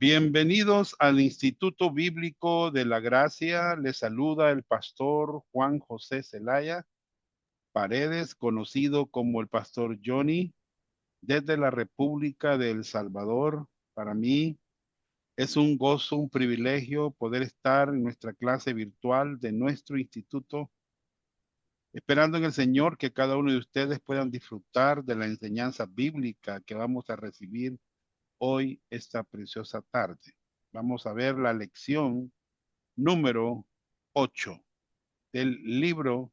Bienvenidos al Instituto Bíblico de la Gracia. Les saluda el pastor Juan José Zelaya Paredes, conocido como el pastor Johnny, desde la República de El Salvador. Para mí es un gozo, un privilegio poder estar en nuestra clase virtual de nuestro instituto, esperando en el Señor que cada uno de ustedes puedan disfrutar de la enseñanza bíblica que vamos a recibir hoy, esta preciosa tarde. Vamos a ver la lección número 8 del libro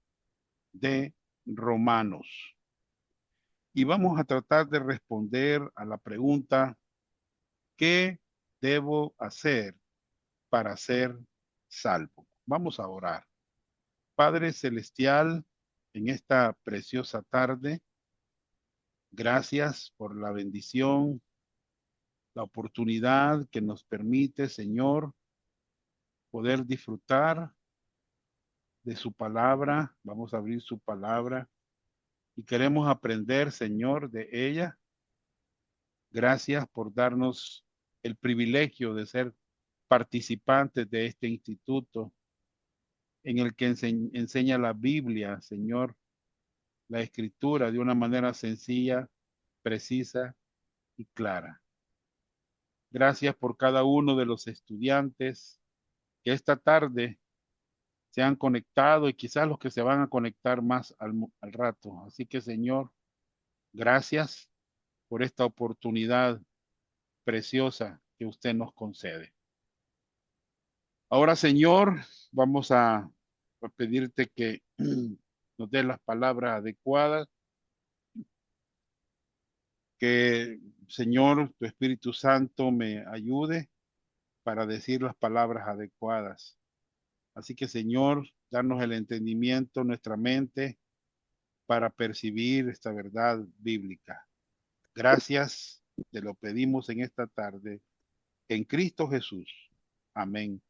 de Romanos. Y vamos a tratar de responder a la pregunta, ¿qué debo hacer para ser salvo? Vamos a orar. Padre Celestial, en esta preciosa tarde, gracias por la bendición, la oportunidad que nos permite, Señor, poder disfrutar de su palabra. Vamos a abrir su palabra y queremos aprender, Señor, de ella. Gracias por darnos el privilegio de ser participantes de este instituto en el que enseña la Biblia, Señor, la Escritura de una manera sencilla, precisa y clara. Gracias por cada uno de los estudiantes que esta tarde se han conectado y quizás los que se van a conectar más al rato. Así que, Señor, gracias por esta oportunidad preciosa que usted nos concede. Ahora, Señor, vamos a pedirte que nos dé las palabras adecuadas, que, Señor, tu Espíritu Santo me ayude para decir las palabras adecuadas. Así que, Señor, danos el entendimiento, nuestra mente, para percibir esta verdad bíblica. Gracias, te lo pedimos en esta tarde, en Cristo Jesús. Amén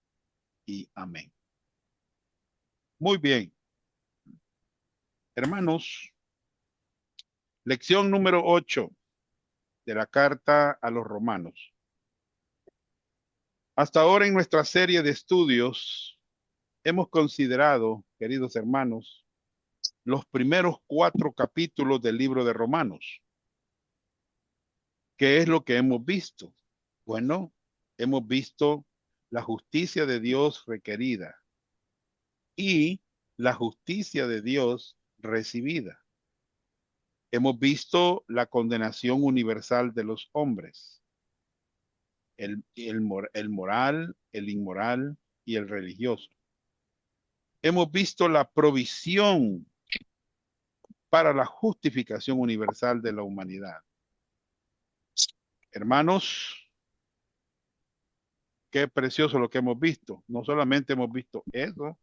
y amén. Muy bien, hermanos, lección número 8 de la carta a los romanos. Hasta ahora en nuestra serie de estudios hemos considerado, queridos hermanos, los primeros 4 capítulos del libro de Romanos. ¿Qué es lo que hemos visto? Bueno, hemos visto la justicia de Dios requerida y la justicia de Dios recibida. Hemos visto la condenación universal de los hombres, el moral, el inmoral y el religioso. Hemos visto la provisión para la justificación universal de la humanidad. Hermanos, qué precioso lo que hemos visto. No solamente hemos visto eso,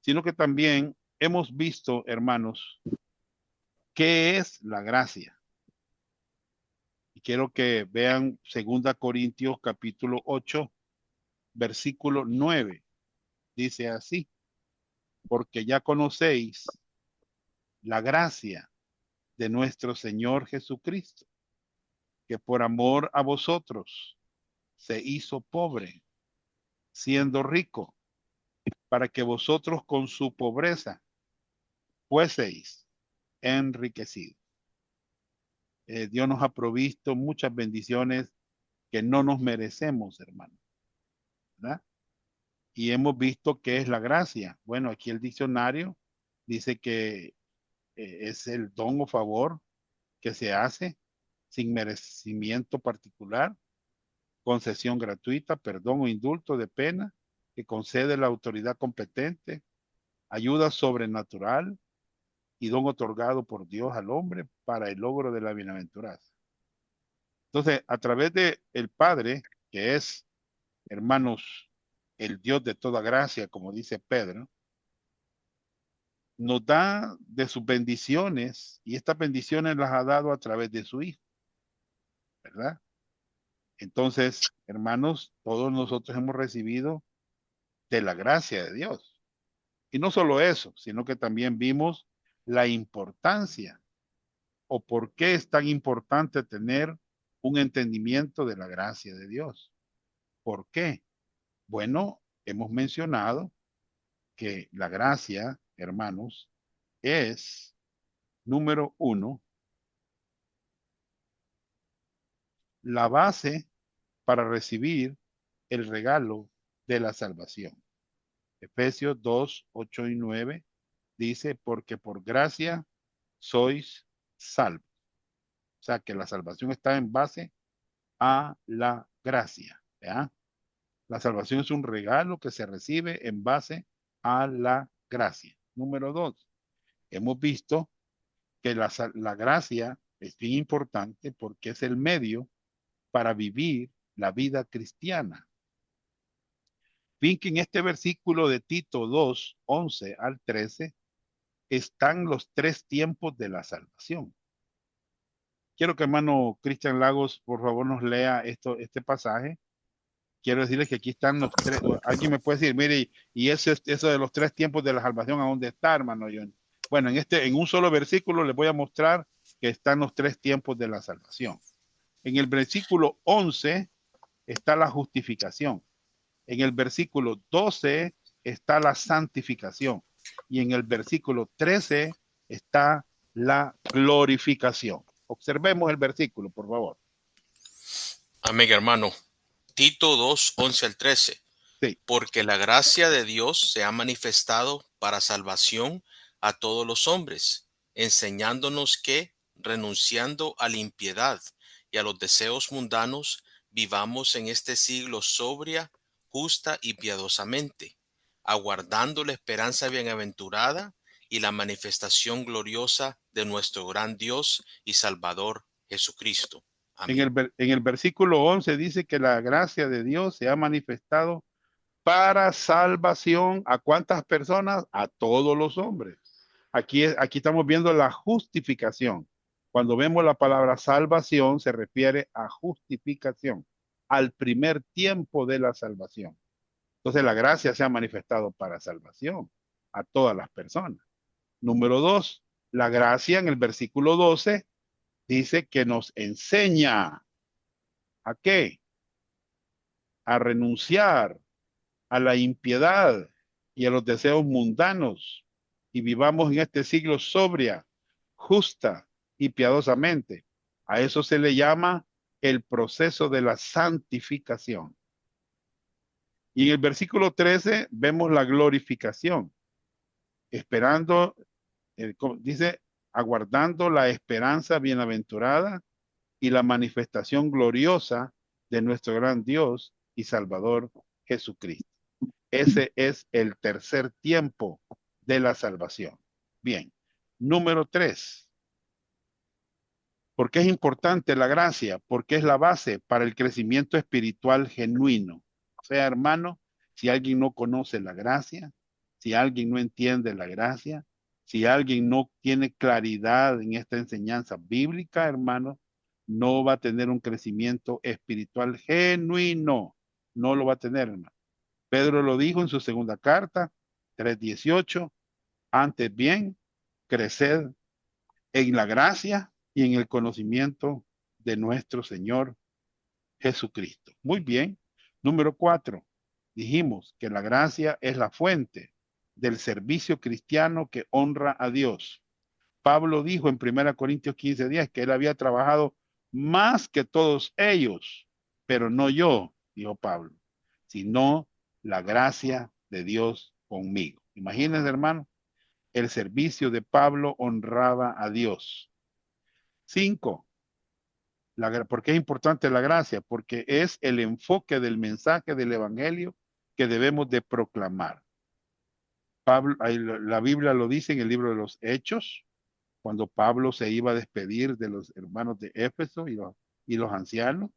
sino que también hemos visto, hermanos, qué es la gracia. Y quiero que vean 2 Corintios capítulo 8, versículo 9. Dice así, porque ya conocéis la gracia de nuestro Señor Jesucristo, que por amor a vosotros se hizo pobre, siendo rico, para que vosotros con su pobreza fueseis enriquecidos. Dios nos ha provisto muchas bendiciones que no nos merecemos, hermano, ¿verdad? Y hemos visto qué es la gracia. Bueno, aquí el diccionario dice que es el don o favor que se hace sin merecimiento particular, concesión gratuita, perdón o indulto de pena que concede la autoridad competente, ayuda sobrenatural y don otorgado por Dios al hombre para el logro de la bienaventuranza. Entonces, a través de el Padre, que es, hermanos, el Dios de toda gracia, como dice Pedro, nos da de sus bendiciones y estas bendiciones las ha dado a través de su Hijo, ¿verdad? Entonces, hermanos, todos nosotros hemos recibido de la gracia de Dios. Y no solo eso, sino que también vimos la importancia o por qué es tan importante tener un entendimiento de la gracia de Dios. ¿Por qué? Bueno, hemos mencionado que la gracia, hermanos, es, número uno, la base para recibir el regalo de la salvación. Efesios 2, 8 y 9 dice, porque por gracia sois salvos. O sea que la salvación está en base a la gracia. ¿Ya? La salvación es un regalo que se recibe en base a la gracia. Número dos, hemos visto que la gracia es bien importante porque es el medio para vivir la vida cristiana. Fin que en este versículo de Tito 2, 11 al 13, están los tres tiempos de la salvación. Quiero que hermano Cristian Lagos, por favor, nos lea este pasaje. Quiero decirles que aquí están los tres. Alguien me puede decir, mire, y eso de los tres tiempos de la salvación, ¿a dónde está, hermano John? Bueno, en un solo versículo les voy a mostrar que están los tres tiempos de la salvación. En el versículo 11 está la justificación. En el versículo 12 está la santificación. Y en el versículo 13 está la glorificación. Observemos el versículo, por favor. Amén, hermano. Tito 2, 11 al 13. Sí. Porque la gracia de Dios se ha manifestado para salvación a todos los hombres, enseñándonos que, renunciando a la impiedad y a los deseos mundanos, vivamos en este siglo sobria, justa y piadosamente, aguardando la esperanza bienaventurada y la manifestación gloriosa de nuestro gran Dios y Salvador Jesucristo. Amén. En el versículo 11 dice que la gracia de Dios se ha manifestado para salvación. ¿A cuántas personas? A todos los hombres. Aquí estamos viendo la justificación. Cuando vemos la palabra salvación, se refiere a justificación, al primer tiempo de la salvación. Entonces la gracia se ha manifestado para salvación a todas las personas. Número dos, la gracia en el versículo 12 dice que nos enseña ¿a qué? A renunciar a la impiedad y a los deseos mundanos y vivamos en este siglo sobria, justa y piadosamente. A eso se le llama el proceso de la santificación. Y en el versículo 13 vemos la glorificación, esperando, dice, aguardando la esperanza bienaventurada y la manifestación gloriosa de nuestro gran Dios y Salvador Jesucristo. Ese es el tercer tiempo de la salvación. Bien, número 3. ¿Por qué es importante la gracia? Porque es la base para el crecimiento espiritual genuino. O sea, hermano, si alguien no conoce la gracia, si alguien no entiende la gracia, si alguien no tiene claridad en esta enseñanza bíblica, hermano, no va a tener un crecimiento espiritual genuino. No lo va a tener, hermano. Pedro lo dijo en su segunda carta, 3:18, antes bien, creced en la gracia y en el conocimiento de nuestro Señor Jesucristo. Muy bien. Número 4, dijimos que la gracia es la fuente del servicio cristiano que honra a Dios. Pablo dijo en 1 Corintios 15:10 que él había trabajado más que todos ellos, pero no yo, dijo Pablo, sino la gracia de Dios conmigo. Imagínense, hermano, el servicio de Pablo honraba a Dios. 5. ¿Por qué es importante la gracia? Porque es el enfoque del mensaje del Evangelio que debemos de proclamar. Pablo, la Biblia lo dice en el libro de los Hechos, cuando Pablo se iba a despedir de los hermanos de Éfeso y los ancianos.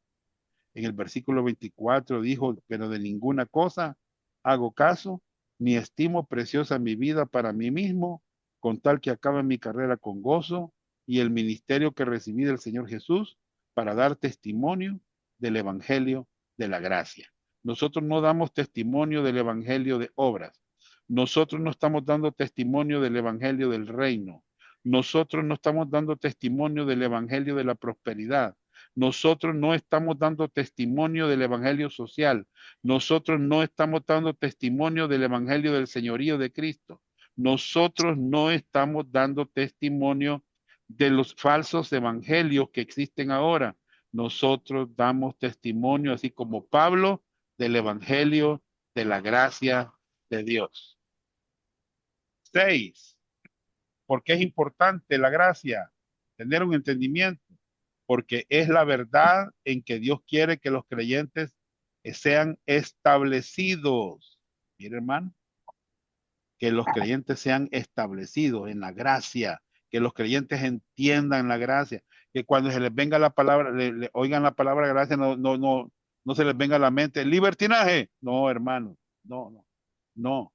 En el versículo 24 dijo, pero de ninguna cosa hago caso, ni estimo preciosa mi vida para mí mismo, con tal que acabe mi carrera con gozo y el ministerio que recibí del Señor Jesús para dar testimonio del Evangelio de la gracia. Nosotros no damos testimonio del Evangelio de obras. Nosotros no estamos dando testimonio del Evangelio del reino. Nosotros no estamos dando testimonio del Evangelio de la prosperidad. Nosotros no estamos dando testimonio del evangelio social. Nosotros no estamos dando testimonio del evangelio del señorío de Cristo. Nosotros no estamos dando testimonio de los falsos evangelios que existen ahora. Nosotros damos testimonio, así como Pablo, del evangelio de la gracia de Dios. 6. ¿Por qué es importante la gracia? Tener un entendimiento. Porque es la verdad en que Dios quiere que los creyentes sean establecidos. Mire, hermano, que los creyentes sean establecidos en la gracia, que los creyentes entiendan la gracia, que cuando se les venga la palabra, le oigan la palabra gracia, no se les venga a la mente libertinaje. No, hermano, no, no,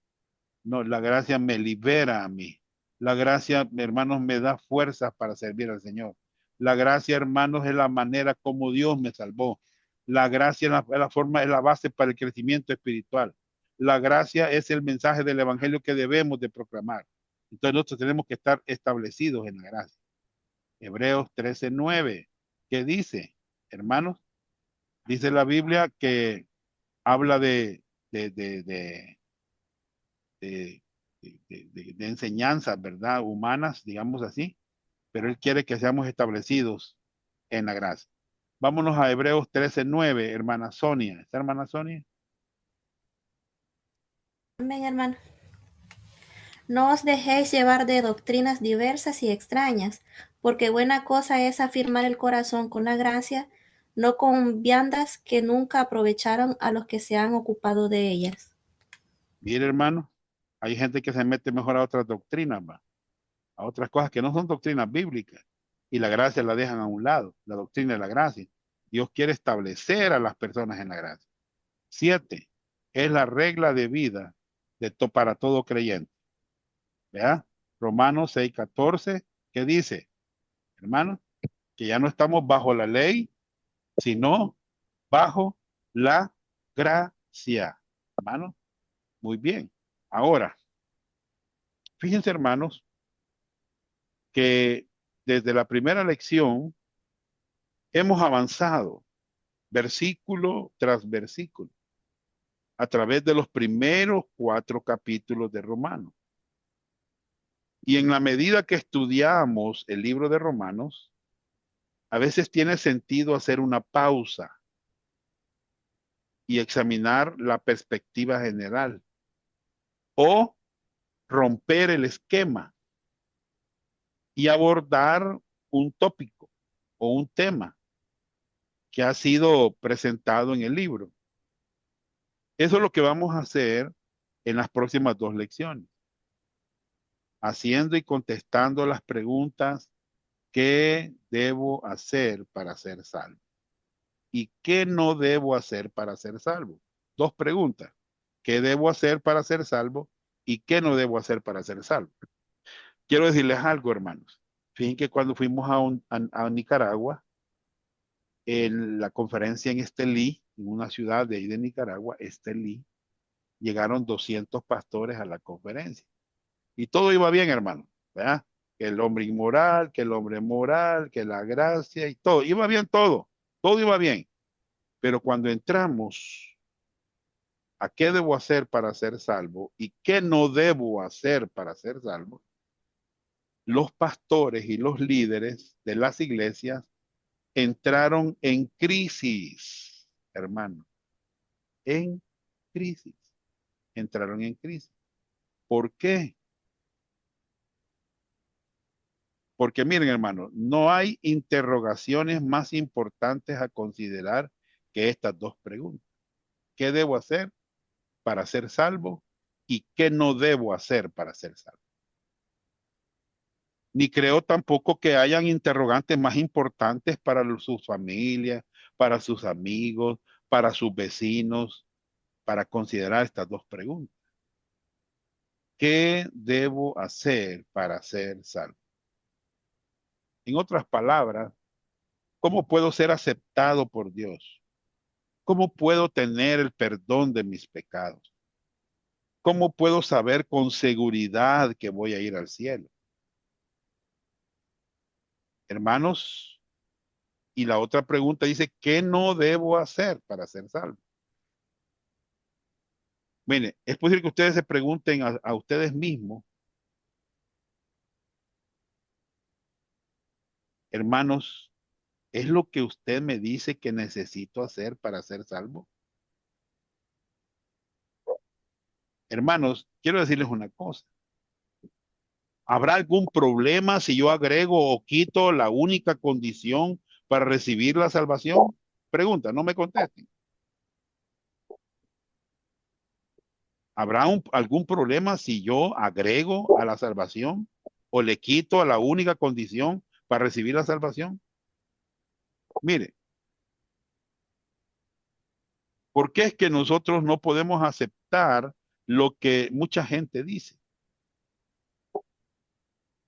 la gracia me libera a mí. La gracia, hermanos, me da fuerzas para servir al Señor. La gracia, hermanos, es la manera como Dios me salvó. La gracia es la forma, es la base para el crecimiento espiritual. La gracia es el mensaje del evangelio que debemos de proclamar. Entonces nosotros tenemos que estar establecidos en la gracia. Hebreos 13:9, ¿qué dice? Hermanos, dice la Biblia que habla de, de, de, de, de enseñanzas, ¿verdad? Humanas, digamos así, pero Él quiere que seamos establecidos en la gracia. Vámonos a Hebreos 13:9, hermana Sonia. ¿Está hermana Sonia? Amén, hermano. No os dejéis llevar de doctrinas diversas y extrañas, porque buena cosa es afirmar el corazón con la gracia, no con viandas que nunca aprovecharon a los que se han ocupado de ellas. Mire, hermano, hay gente que se mete mejor a otras doctrinas, va, a otras cosas que no son doctrinas bíblicas, y la gracia la dejan a un lado, la doctrina de la gracia. Dios quiere establecer a las personas en la gracia. 7, es la regla de vida para todo creyente. ¿Vea? Romanos 6:14, ¿qué dice? Hermano, que ya no estamos bajo la ley, sino bajo la gracia. Hermano, muy bien. Ahora, fíjense, hermanos, que desde la primera lección hemos avanzado versículo tras versículo a través de los primeros 4 capítulos de Romanos. Y en la medida que estudiamos el libro de Romanos, a veces tiene sentido hacer una pausa y examinar la perspectiva general o romper el esquema y abordar un tópico o un tema que ha sido presentado en el libro. Eso es lo que vamos a hacer en las próximas 2 lecciones, haciendo y contestando las preguntas: ¿qué debo hacer para ser salvo? ¿Y qué no debo hacer para ser salvo? 2 preguntas. ¿Qué debo hacer para ser salvo? ¿Y qué no debo hacer para ser salvo? Quiero decirles algo, hermanos. Fíjense que cuando fuimos a Nicaragua, en la conferencia en Estelí, en una ciudad de ahí de Nicaragua, Estelí, llegaron 200 pastores a la conferencia. Y todo iba bien, hermano, ¿verdad? Que el hombre inmoral, que el hombre moral, que la gracia y todo. Iba bien todo. Todo iba bien. Pero cuando entramos a qué debo hacer para ser salvo y qué no debo hacer para ser salvo, los pastores y los líderes de las iglesias entraron en crisis, hermano, en crisis. Entraron en crisis. ¿Por qué? Porque miren, hermano, no hay interrogaciones más importantes a considerar que estas 2 preguntas. ¿Qué debo hacer para ser salvo? ¿Y qué no debo hacer para ser salvo? Ni creo tampoco que hayan interrogantes más importantes para sus familias, para sus amigos, para sus vecinos, para considerar estas 2 preguntas. ¿Qué debo hacer para ser salvo? En otras palabras, ¿cómo puedo ser aceptado por Dios? ¿Cómo puedo tener el perdón de mis pecados? ¿Cómo puedo saber con seguridad que voy a ir al cielo? Hermanos, Y la otra pregunta dice, ¿qué no debo hacer para ser salvo? Mire, es posible que ustedes se pregunten a ustedes mismos, hermanos, ¿es lo que usted me dice que necesito hacer para ser salvo? Hermanos, quiero decirles una cosa. ¿Habrá algún problema si yo agrego o quito la única condición para recibir la salvación? Pregunta, no me contesten. ¿Habrá algún problema si yo agrego a la salvación o le quito a la única condición para recibir la salvación? Mire, ¿por qué es que nosotros no podemos aceptar lo que mucha gente dice?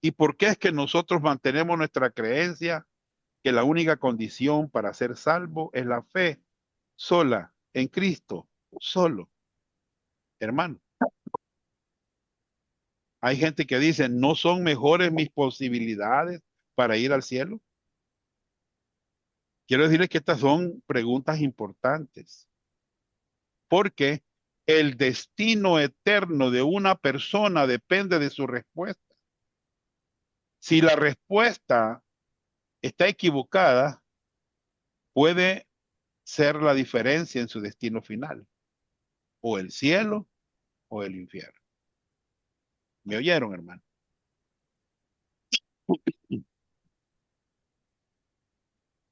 ¿Y por qué es que nosotros mantenemos nuestra creencia que la única condición para ser salvo es la fe sola en Cristo, solo? Hermano, hay gente que dice, ¿no son mejores mis posibilidades para ir al cielo? Quiero decirles que estas son preguntas importantes, porque el destino eterno de una persona depende de su respuesta. Si la respuesta está equivocada, puede ser la diferencia en su destino final, o el cielo o el infierno. ¿Me oyeron, hermano?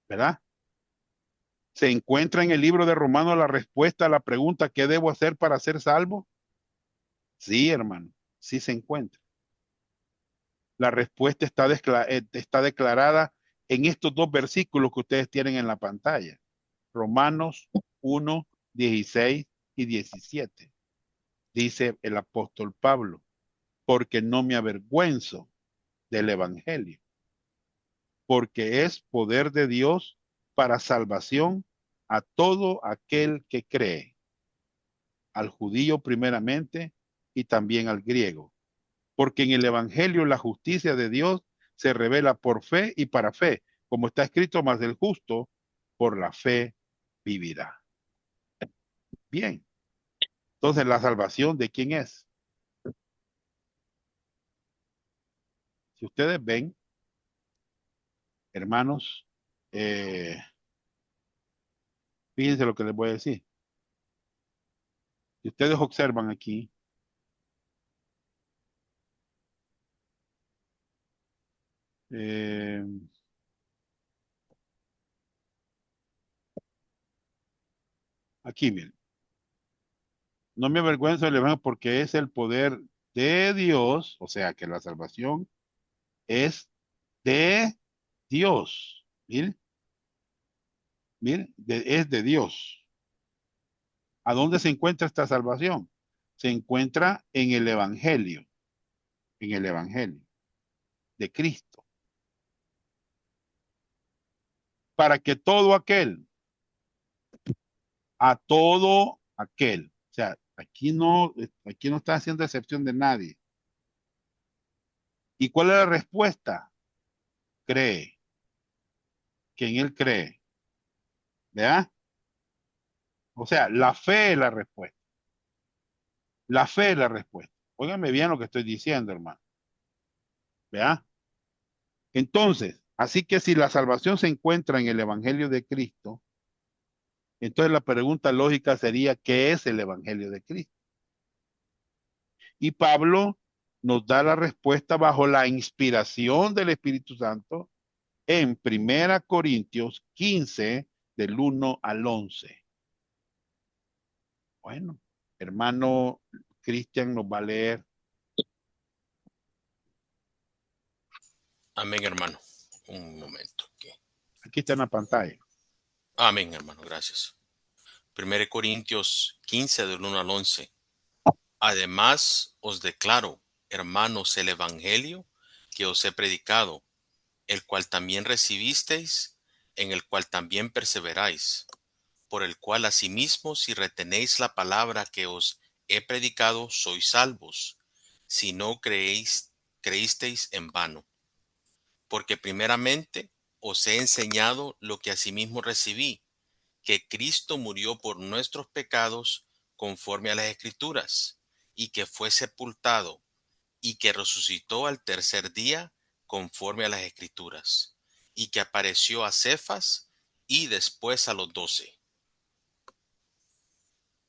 ¿Verdad? ¿Se encuentra en el libro de Romanos la respuesta a la pregunta ¿qué debo hacer para ser salvo? Sí, hermano, sí se encuentra. La respuesta está declarada en estos dos versículos que ustedes tienen en la pantalla. Romanos 1, 16 y 17. Dice el apóstol Pablo, porque no me avergüenzo del evangelio, porque es poder de Dios para salvación a todo aquel que cree, al judío primeramente y también al griego, porque en el evangelio la justicia de Dios se revela por fe y para fe, como está escrito, más del justo por la fe vivirá. Bien, entonces la salvación ¿de quién es? Si ustedes ven, hermanos, fíjense lo que les voy a decir. Si ustedes observan aquí, eh, aquí miren, no me avergüenzo del evangelio porque es el poder de Dios, o sea que la salvación es de Dios. Miren, miren, es de Dios. ¿A dónde se encuentra esta salvación? Se encuentra en el evangelio de Cristo, para que todo aquel, a todo aquel, o sea, aquí no está haciendo excepción de nadie. ¿Y cuál es la respuesta? Cree, que en él cree, ¿verdad? O sea, la fe es la respuesta. La fe es la respuesta. Óigame bien lo que estoy diciendo, hermano. ¿Verdad? Entonces, así que si la salvación se encuentra en el Evangelio de Cristo, entonces la pregunta lógica sería, ¿qué es el Evangelio de Cristo? Y Pablo nos da la respuesta bajo la inspiración del Espíritu Santo en Primera Corintios 15, del 1 al 11. Bueno, hermano Cristian nos va a leer. Amén, hermano. Un momento. Okay. Aquí está en la pantalla. Amén, hermano. Gracias. 1 Corintios 15, del 1 al 11. Además, os declaro, hermanos, el evangelio que os he predicado, el cual también recibisteis, en el cual también perseveráis, por el cual asimismo, si retenéis la palabra que os he predicado, sois salvos, si no creísteis en vano. Porque primeramente os he enseñado lo que asimismo recibí, que Cristo murió por nuestros pecados conforme a las Escrituras, y que fue sepultado, y que resucitó al tercer día conforme a las Escrituras, y que apareció a Cefas y después a los 12.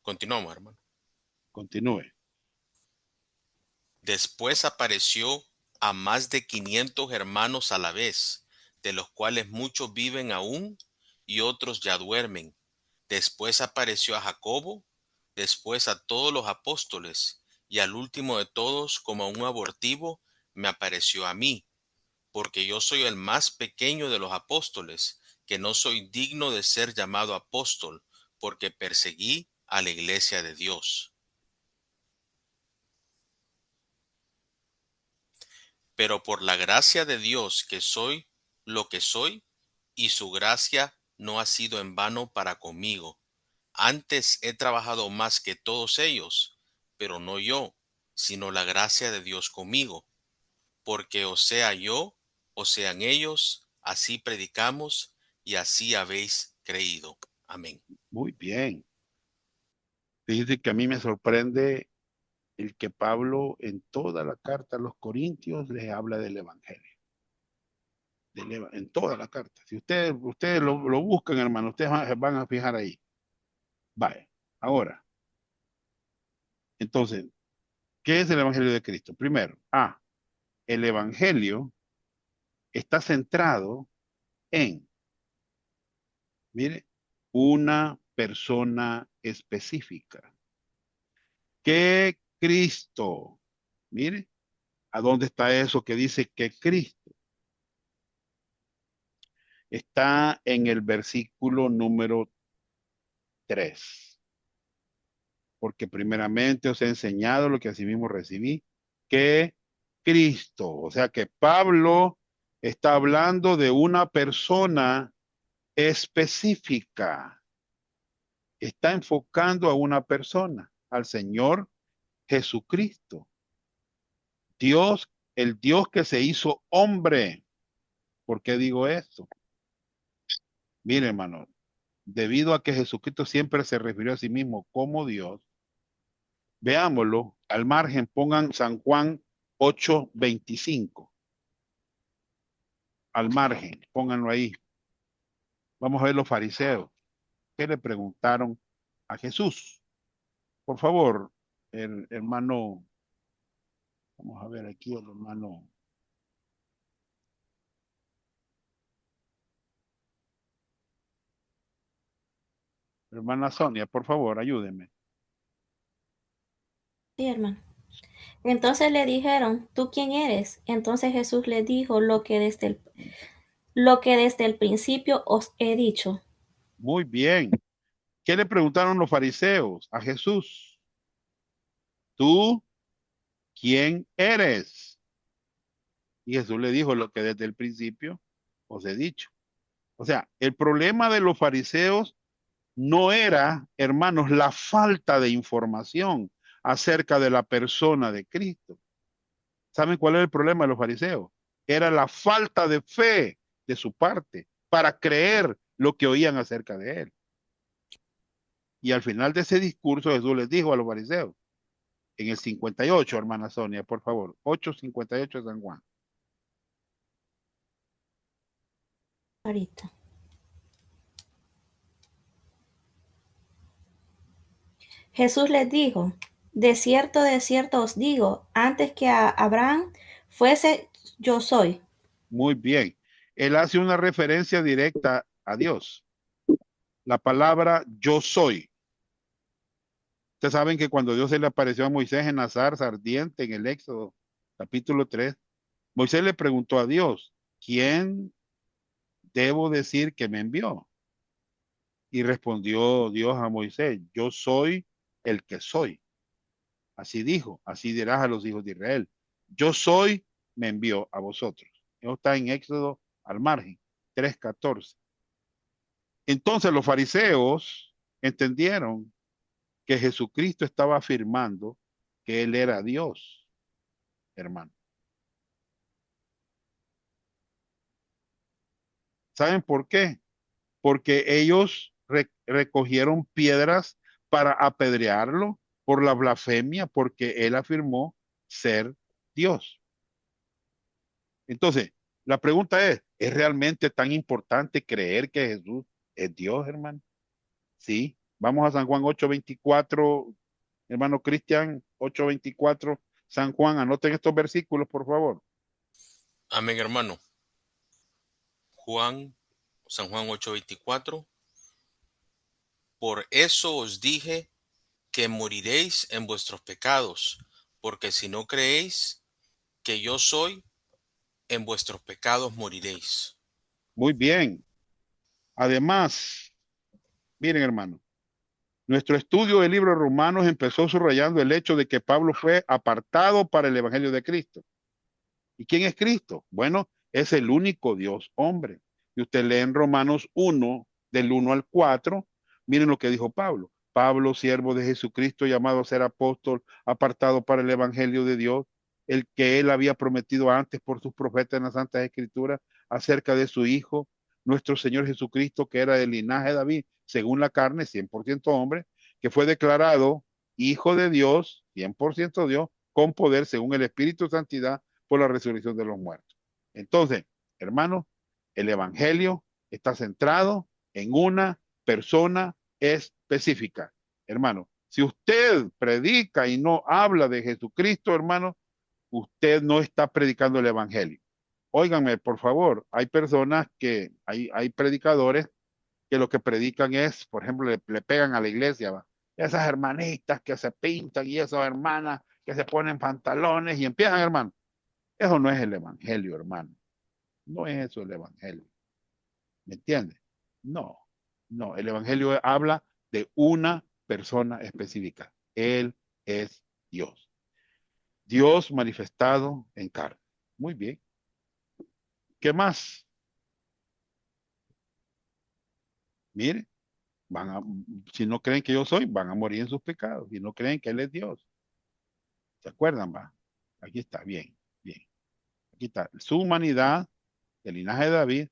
Continuamos, hermano. Continúe. Después apareció a más de 500 hermanos a la vez, de los cuales muchos viven aún y otros ya duermen. Después apareció a Jacobo, después a todos los apóstoles, y al último de todos, como a un abortivo, me apareció a mí, porque yo soy el más pequeño de los apóstoles, que no soy digno de ser llamado apóstol, porque perseguí a la iglesia de Dios. Pero por la gracia de Dios que soy lo que soy, y su gracia no ha sido en vano para conmigo. Antes he trabajado más que todos ellos, pero no yo, sino la gracia de Dios conmigo. Porque o sea yo, o sean ellos, así predicamos y así habéis creído. Amén. Muy bien. Fíjese que a mí me sorprende el que Pablo en toda la carta a los Corintios les habla del Evangelio. En toda la carta. Si ustedes lo buscan, hermano, ustedes van a fijar ahí. Vale. Ahora, entonces, ¿qué es el Evangelio de Cristo? Primero, el Evangelio está centrado en, mire, una persona específica. Que Cristo, mire, ¿a dónde está eso que dice que Cristo? Está en el versículo número 3. Porque primeramente os he enseñado lo que asimismo recibí, que Cristo, o sea que Pablo está hablando de una persona específica, está enfocando a una persona, al Señor Jesucristo, Dios, el Dios que se hizo hombre. ¿Por qué digo esto? Mire, hermano, debido a que Jesucristo siempre se refirió a sí mismo como Dios, veámoslo, al margen pongan San Juan 8:25. Al margen, pónganlo ahí. Vamos a ver los fariseos. ¿Qué le preguntaron a Jesús? Por favor, el hermano, vamos a ver aquí el hermano. Hermana Sonia, por favor, ayúdeme. Sí, hermano. Entonces le dijeron, ¿tú quién eres? Entonces Jesús le dijo lo que desde el principio os he dicho. Muy bien. ¿Qué le preguntaron los fariseos a Jesús? ¿Tú quién eres? Y Jesús le dijo lo que desde el principio os he dicho. O sea, el problema de los fariseos no era, hermanos, la falta de información acerca de la persona de Cristo. ¿Saben cuál era el problema de los fariseos? Era la falta de fe de su parte para creer lo que oían acerca de él. Y al final de ese discurso Jesús les dijo a los fariseos, en el 58, hermana Sonia, por favor, 8:58 de San Juan. Ahorita. Jesús les dijo, de cierto os digo, antes que Abraham fuese, yo soy. Muy bien. Él hace una referencia directa a Dios. La palabra yo soy. Ustedes saben que cuando Dios se le apareció a Moisés en la zarza ardiente en el Éxodo capítulo 3, Moisés le preguntó a Dios, ¿quién debo decir que me envió? Y respondió Dios a Moisés, yo soy el que soy. Así dijo, así dirás a los hijos de Israel. Yo soy, me envió a vosotros. Eso está en Éxodo al margen, 3:14. Entonces los fariseos entendieron que Jesucristo estaba afirmando que Él era Dios, hermano. ¿Saben por qué? Porque ellos recogieron piedras para apedrearlo por la blasfemia, porque él afirmó ser Dios. Entonces, la pregunta ¿es realmente tan importante creer que Jesús es Dios, hermano? Sí. Vamos a San Juan 8:24, hermano Cristian, 8:24, San Juan, anoten estos versículos, por favor. Amén, hermano. San Juan 8:24. Por eso os dije que moriréis en vuestros pecados, porque si no creéis que yo soy, en vuestros pecados moriréis. Muy bien. Además, miren, hermano, nuestro estudio del libro de Romanos empezó subrayando el hecho de que Pablo fue apartado para el Evangelio de Cristo. ¿Y quién es Cristo? Bueno, es el único Dios hombre. Y usted lee en Romanos 1, del 1 al 4, miren lo que dijo Pablo. Pablo, siervo de Jesucristo, llamado a ser apóstol, apartado para el Evangelio de Dios, el que él había prometido antes por sus profetas en las Santas Escrituras acerca de su Hijo, nuestro Señor Jesucristo, que era del linaje de David, según la carne, 100% hombre, que fue declarado Hijo de Dios, 100% Dios, con poder según el Espíritu de Santidad por la resurrección de los muertos. Entonces, hermanos, el Evangelio está centrado en una persona específica. Hermano, si usted predica y no habla de Jesucristo, hermano, usted no está predicando el Evangelio. Óiganme, por favor, hay personas hay predicadores que lo que predican es, por ejemplo, le pegan a la iglesia, ¿va? Esas hermanitas que se pintan y esas hermanas que se ponen pantalones y empiezan, hermano. Eso no es el Evangelio, hermano. No es eso el Evangelio. ¿Me entiende? No, no. El Evangelio habla de una persona específica. Él es Dios. Dios manifestado en carne. Muy bien. ¿Qué más? Mire, van a, si no creen que yo soy, van a morir en sus pecados. Y no creen que Él es Dios. ¿Se acuerdan, va? Aquí está, bien, bien. Aquí está. Su humanidad, el linaje de David,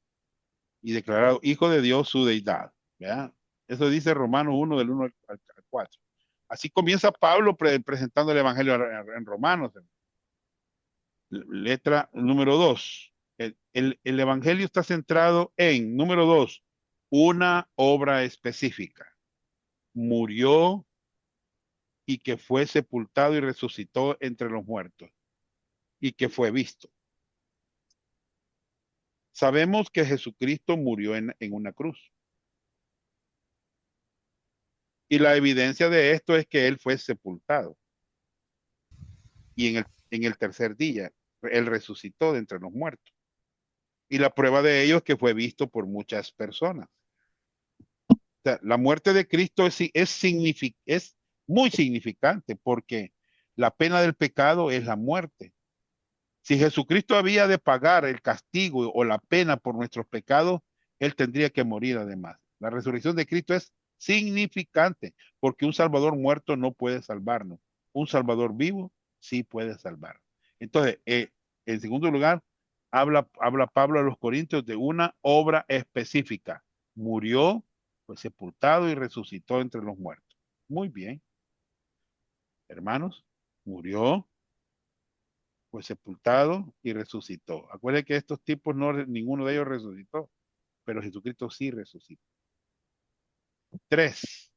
y declarado hijo de Dios su deidad. ¿Verdad? Eso dice Romanos 1 del 1 al 4. Así comienza Pablo presentando el Evangelio en Romanos. Letra número 2. El Evangelio está centrado en, número 2, una obra específica. Murió y que fue sepultado y resucitó entre los muertos y que fue visto. Sabemos que Jesucristo murió en una cruz. Y la evidencia de esto es que él fue sepultado. Y en el tercer día, él resucitó de entre los muertos. Y la prueba de ello es que fue visto por muchas personas. O sea, la muerte de Cristo es muy significante porque la pena del pecado es la muerte. Si Jesucristo había de pagar el castigo o la pena por nuestros pecados, él tendría que morir además. La resurrección de Cristo es significante porque un Salvador muerto no puede salvarnos. Un Salvador vivo sí puede salvar. Entonces, en segundo lugar, habla Pablo a los Corintios de una obra específica. Murió, fue sepultado y resucitó entre los muertos. Muy bien, hermanos, murió, fue sepultado y resucitó. Acuérdense que estos tipos ninguno de ellos resucitó, pero Jesucristo sí resucitó. 3.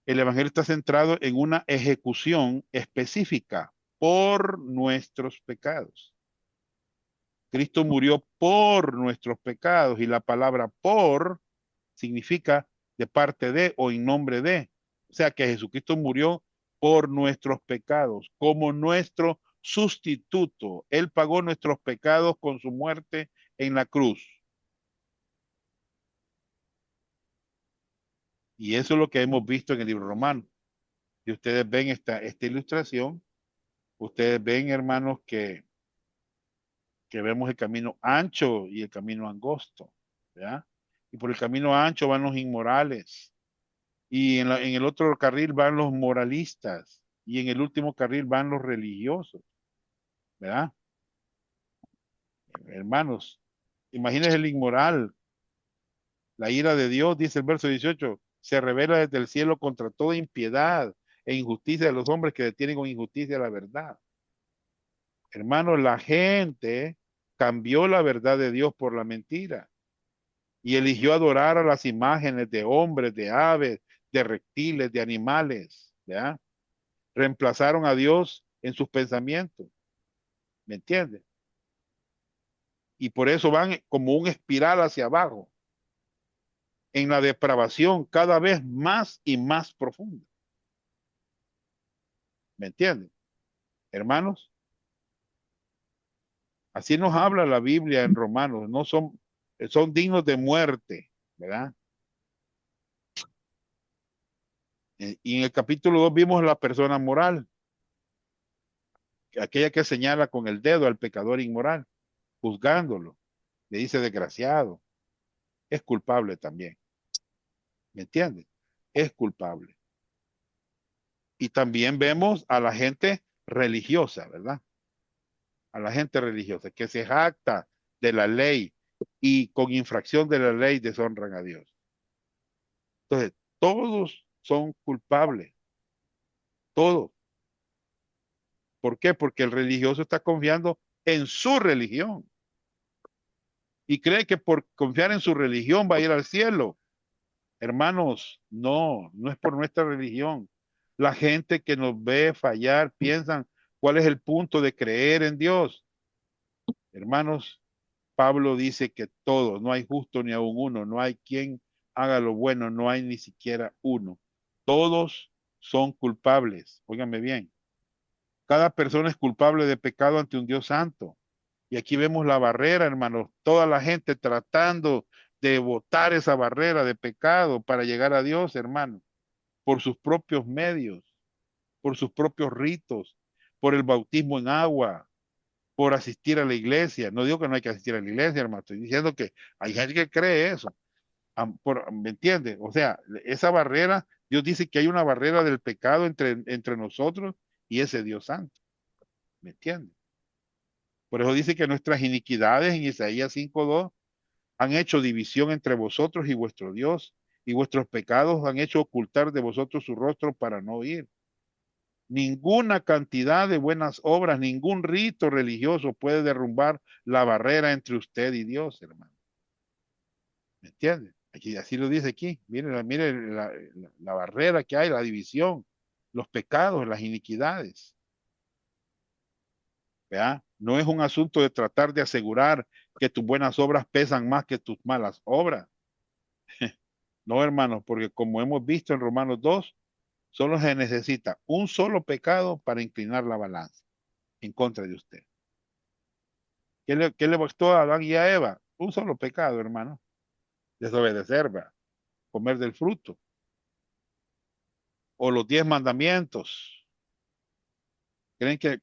El Evangelio está centrado en una ejecución específica por nuestros pecados. Cristo murió por nuestros pecados y la palabra por significa de parte de o en nombre de. O sea que Jesucristo murió por nuestros pecados, como nuestro sustituto. Él pagó nuestros pecados con su muerte en la cruz. Y eso es lo que hemos visto en el libro romano. Si ustedes ven esta ilustración, ustedes ven, hermanos, que vemos el camino ancho y el camino angosto. ¿Ya? Y por el camino ancho van los inmorales. Y en el otro carril van los moralistas. Y en el último carril van los religiosos. ¿Verdad? Hermanos, Imagínense el inmoral. La ira de Dios, dice el verso 18, se revela desde el cielo contra toda impiedad e injusticia de los hombres que detienen con injusticia la verdad. Hermanos, la gente cambió la verdad de Dios por la mentira y eligió adorar a las imágenes de hombres, de aves, de reptiles, de animales, ¿ya? Reemplazaron a Dios en sus pensamientos, ¿me entiendes? Y por eso van como un espiral hacia abajo, en la depravación cada vez más y más profunda, ¿me entiendes? Hermanos, así nos habla la Biblia en Romanos, no son, son dignos de muerte, ¿verdad? Y en el capítulo 2 vimos la persona moral, aquella que señala con el dedo al pecador inmoral, juzgándolo. Le dice desgraciado, es culpable también, ¿me entiendes? Es culpable. Y también vemos a la gente religiosa, ¿verdad? A la gente religiosa que se jacta de la ley y con infracción de la ley deshonran a Dios. Entonces, todos son culpables, todos. ¿Por qué? Porque el religioso está confiando en su religión y cree que por confiar en su religión va a ir al cielo. Hermanos, no, no es por nuestra religión. La gente que nos ve fallar piensan cuál es el punto de creer en Dios. Hermanos, Pablo dice que todos, no hay justo ni aun uno, no hay quien haga lo bueno, no hay ni siquiera uno. Todos son culpables. Óigame bien. Cada persona es culpable de pecado ante un Dios santo. Y aquí vemos la barrera, hermanos. Toda la gente tratando de botar esa barrera de pecado para llegar a Dios, hermano, por sus propios medios, por sus propios ritos, por el bautismo en agua, por asistir a la iglesia. No digo que no hay que asistir a la iglesia, hermano. Estoy diciendo que hay gente que cree eso. ¿Me entiende? O sea, esa barrera, Dios dice que hay una barrera del pecado entre nosotros y ese Dios santo. ¿Me entiende? Por eso dice que nuestras iniquidades en Isaías 5:2 han hecho división entre vosotros y vuestro Dios, y vuestros pecados han hecho ocultar de vosotros su rostro para no oír. Ninguna cantidad de buenas obras, ningún rito religioso puede derrumbar la barrera entre usted y Dios, hermano. ¿Me entiende? Aquí, así lo dice aquí. Mire la barrera que hay, la división, los pecados, las iniquidades. ¿Vea? No es un asunto de tratar de asegurar que tus buenas obras pesan más que tus malas obras. No, hermanos, porque como hemos visto en Romanos 2, solo se necesita un solo pecado para inclinar la balanza en contra de usted. ¿Qué le bastó a Adán y a Eva? Un solo pecado, hermano. Desobedecer, ¿verdad? Comer del fruto. O los 10 mandamientos. Creen que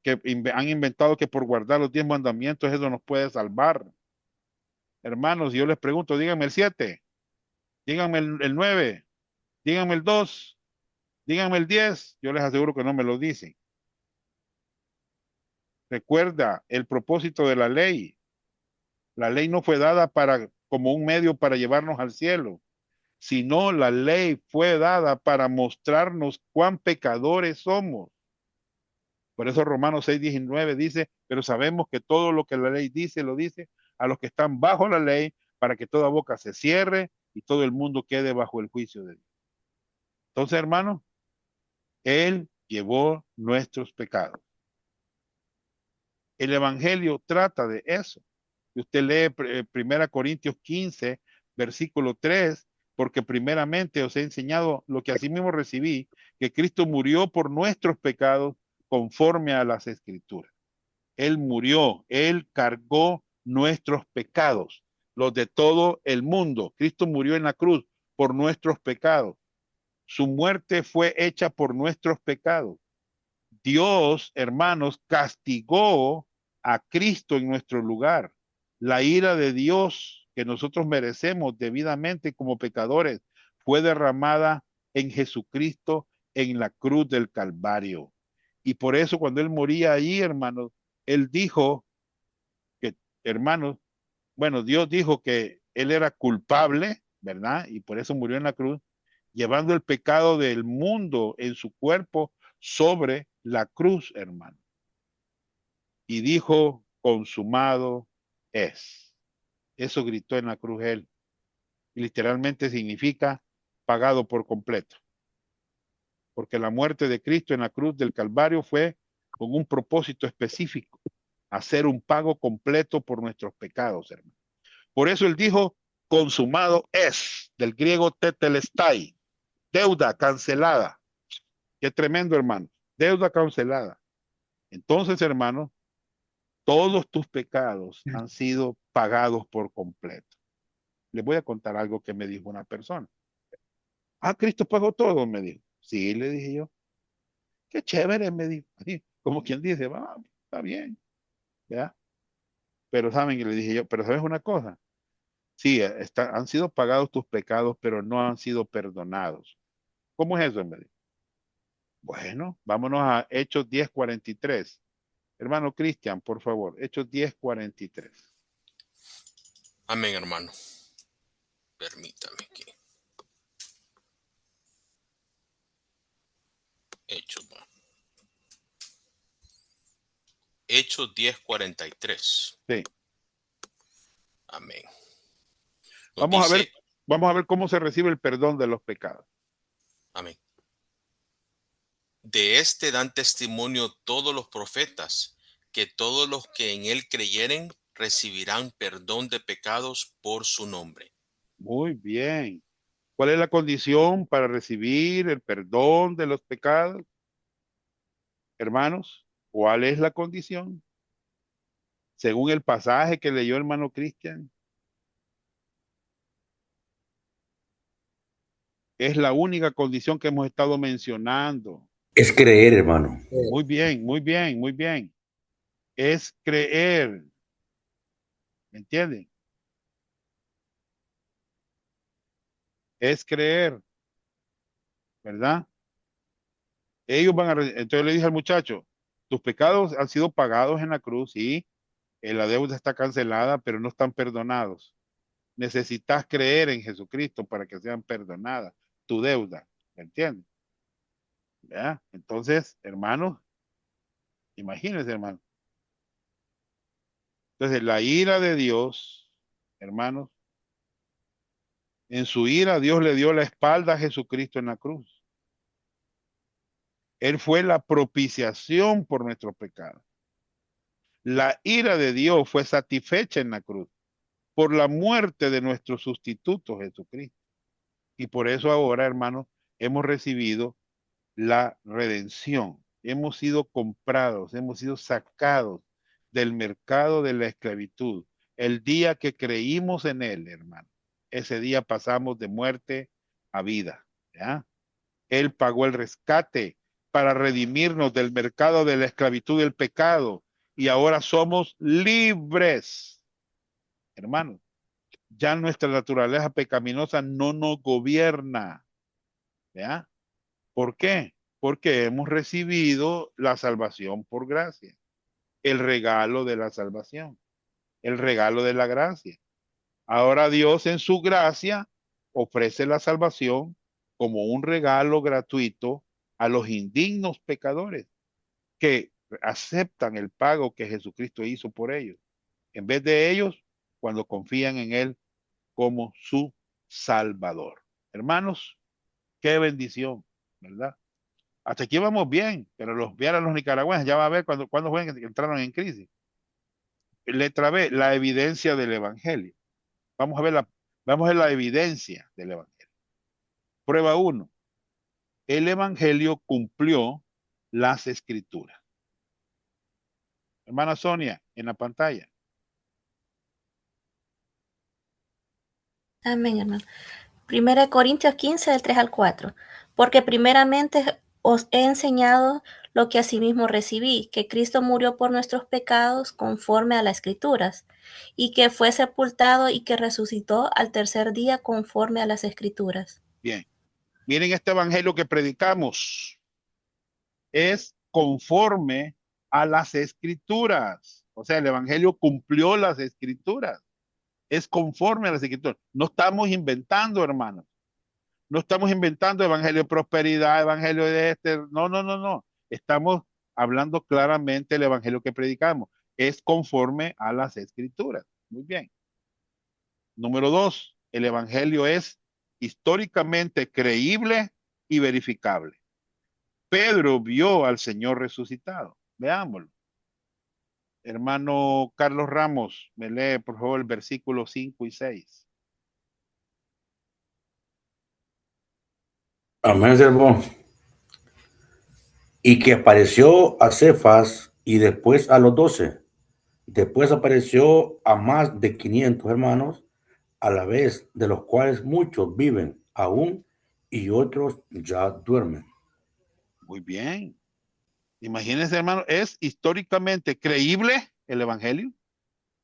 han inventado que por guardar los 10 mandamientos eso nos puede salvar. Hermanos, yo les pregunto, díganme el 7, díganme el 9, díganme el 2, díganme el 10. Yo les aseguro que no me lo dicen. Recuerda el propósito de la ley. La ley no fue dada como un medio para llevarnos al cielo, sino la ley fue dada para mostrarnos cuán pecadores somos. Por eso Romanos 6:19 dice, pero sabemos que todo lo que la ley dice, lo dice a los que están bajo la ley, para que toda boca se cierre y todo el mundo quede bajo el juicio de Dios. Entonces, hermano, Él llevó nuestros pecados. El Evangelio trata de eso. Si usted lee 1 Corintios 15, versículo 3, porque primeramente os he enseñado lo que asimismo recibí, que Cristo murió por nuestros pecados conforme a las Escrituras. Él murió, Él cargó nuestros pecados, los de todo el mundo. Cristo murió en la cruz por nuestros pecados. Su muerte fue hecha por nuestros pecados. Dios, hermanos, castigó a Cristo en nuestro lugar. La ira de Dios que nosotros merecemos debidamente como pecadores fue derramada en Jesucristo en la cruz del Calvario. Y por eso cuando Él moría allí, hermanos, Él dijo que, hermanos, bueno, Dios dijo que él era culpable, ¿verdad? Y por eso murió en la cruz, llevando el pecado del mundo en su cuerpo sobre la cruz, hermano. Y dijo, consumado es. Eso gritó en la cruz él. Y literalmente significa pagado por completo. Porque la muerte de Cristo en la cruz del Calvario fue con un propósito específico, hacer un pago completo por nuestros pecados, hermano. Por eso él dijo, consumado es, del griego tetelestai, deuda cancelada. Qué tremendo, hermano. Deuda cancelada. Entonces, hermano, todos tus pecados han sido pagados por completo. Les voy a contar algo que me dijo una persona. Ah, Cristo pagó todo, me dijo. Sí, le dije yo. Qué chévere, me dijo. Así, como quien dice, va, está bien, ¿ya? Pero saben, que le dije yo, pero ¿sabes una cosa? Sí, han sido pagados tus pecados, pero no han sido perdonados. ¿Cómo es eso, me dijo? Bueno, vámonos a Hechos 10:43. Hermano Cristian, por favor, Hechos 10:43. Amén, hermano. Permítame aquí. Hechos, Hechos 10:43. Sí. Amén. Nos Vamos a ver, dice, vamos a ver cómo se recibe el perdón de los pecados. amén. De este dan testimonio todos los profetas, que todos los que en él creyeren recibirán perdón de pecados por su nombre. Muy bien. ¿Cuál es la condición para recibir el perdón de los pecados? Hermanos, ¿cuál es la condición? Según el pasaje que leyó hermano Cristian, es la única condición que hemos estado mencionando. Es creer, hermano. Muy bien, muy bien, muy bien. Es creer. ¿Me entienden? Es creer, ¿verdad? Ellos van a... Entonces le dije al muchacho, tus pecados han sido pagados en la cruz, sí, la deuda está cancelada, pero no están perdonados. Necesitas creer en Jesucristo para que sean perdonadas tu deuda, ¿me entiendes? ¿Ya? Entonces, hermanos, imagínense, hermanos. Entonces, la ira de Dios, hermanos, en su ira Dios le dio la espalda a Jesucristo en la cruz. Él fue la propiciación por nuestro pecado. La ira de Dios fue satisfecha en la cruz por la muerte de nuestro sustituto Jesucristo. Y por eso ahora, hermanos, hemos recibido la redención. Hemos sido comprados, hemos sido sacados del mercado de la esclavitud. El día que creímos en Él, hermano, ese día pasamos de muerte a vida. ¿Ya? Él pagó el rescate para redimirnos del mercado de la esclavitud del pecado y ahora somos libres. Hermanos, ya nuestra naturaleza pecaminosa no nos gobierna. ¿Ya? ¿Por qué? Porque hemos recibido la salvación por gracia, el regalo de la salvación, el regalo de la gracia. Ahora Dios en su gracia ofrece la salvación como un regalo gratuito a los indignos pecadores que aceptan el pago que Jesucristo hizo por ellos. En vez de ellos, cuando confían en Él como su Salvador. Hermanos, qué bendición, ¿verdad? Hasta aquí vamos bien, pero los vieran los nicaragüenses, ya va a ver cuando fue que entraron en crisis. Letra B, la evidencia del Evangelio. Vamos a ver vamos a ver la evidencia del Evangelio. Prueba 1. El Evangelio cumplió las escrituras. Hermana Sonia, en la pantalla. Amén, hermano. 1 Corintios 15, del 3 al 4. Porque primeramente os he enseñado lo que asimismo recibí, que Cristo murió por nuestros pecados conforme a las Escrituras, y que fue sepultado y que resucitó al tercer día conforme a las Escrituras. Bien. Miren este evangelio que predicamos. Es conforme a las escrituras. O sea, el evangelio cumplió las escrituras. Es conforme a las escrituras. No estamos inventando, hermanos. No estamos inventando evangelio de prosperidad, evangelio de este. No, no, no, no. Estamos hablando claramente el evangelio que predicamos. Es conforme a las escrituras. Muy bien. Número dos, el evangelio es históricamente creíble y verificable. Pedro vio al Señor resucitado. Veámoslo. Hermano Carlos Ramos, me lee por favor el versículo 5 y 6. Amén, servón. Y que apareció a Cefas y después a los 12. Después apareció a más de 500 hermanos a la vez, de los cuales muchos viven aún y otros ya duermen. Muy bien. Imagínense, hermano, es históricamente creíble el evangelio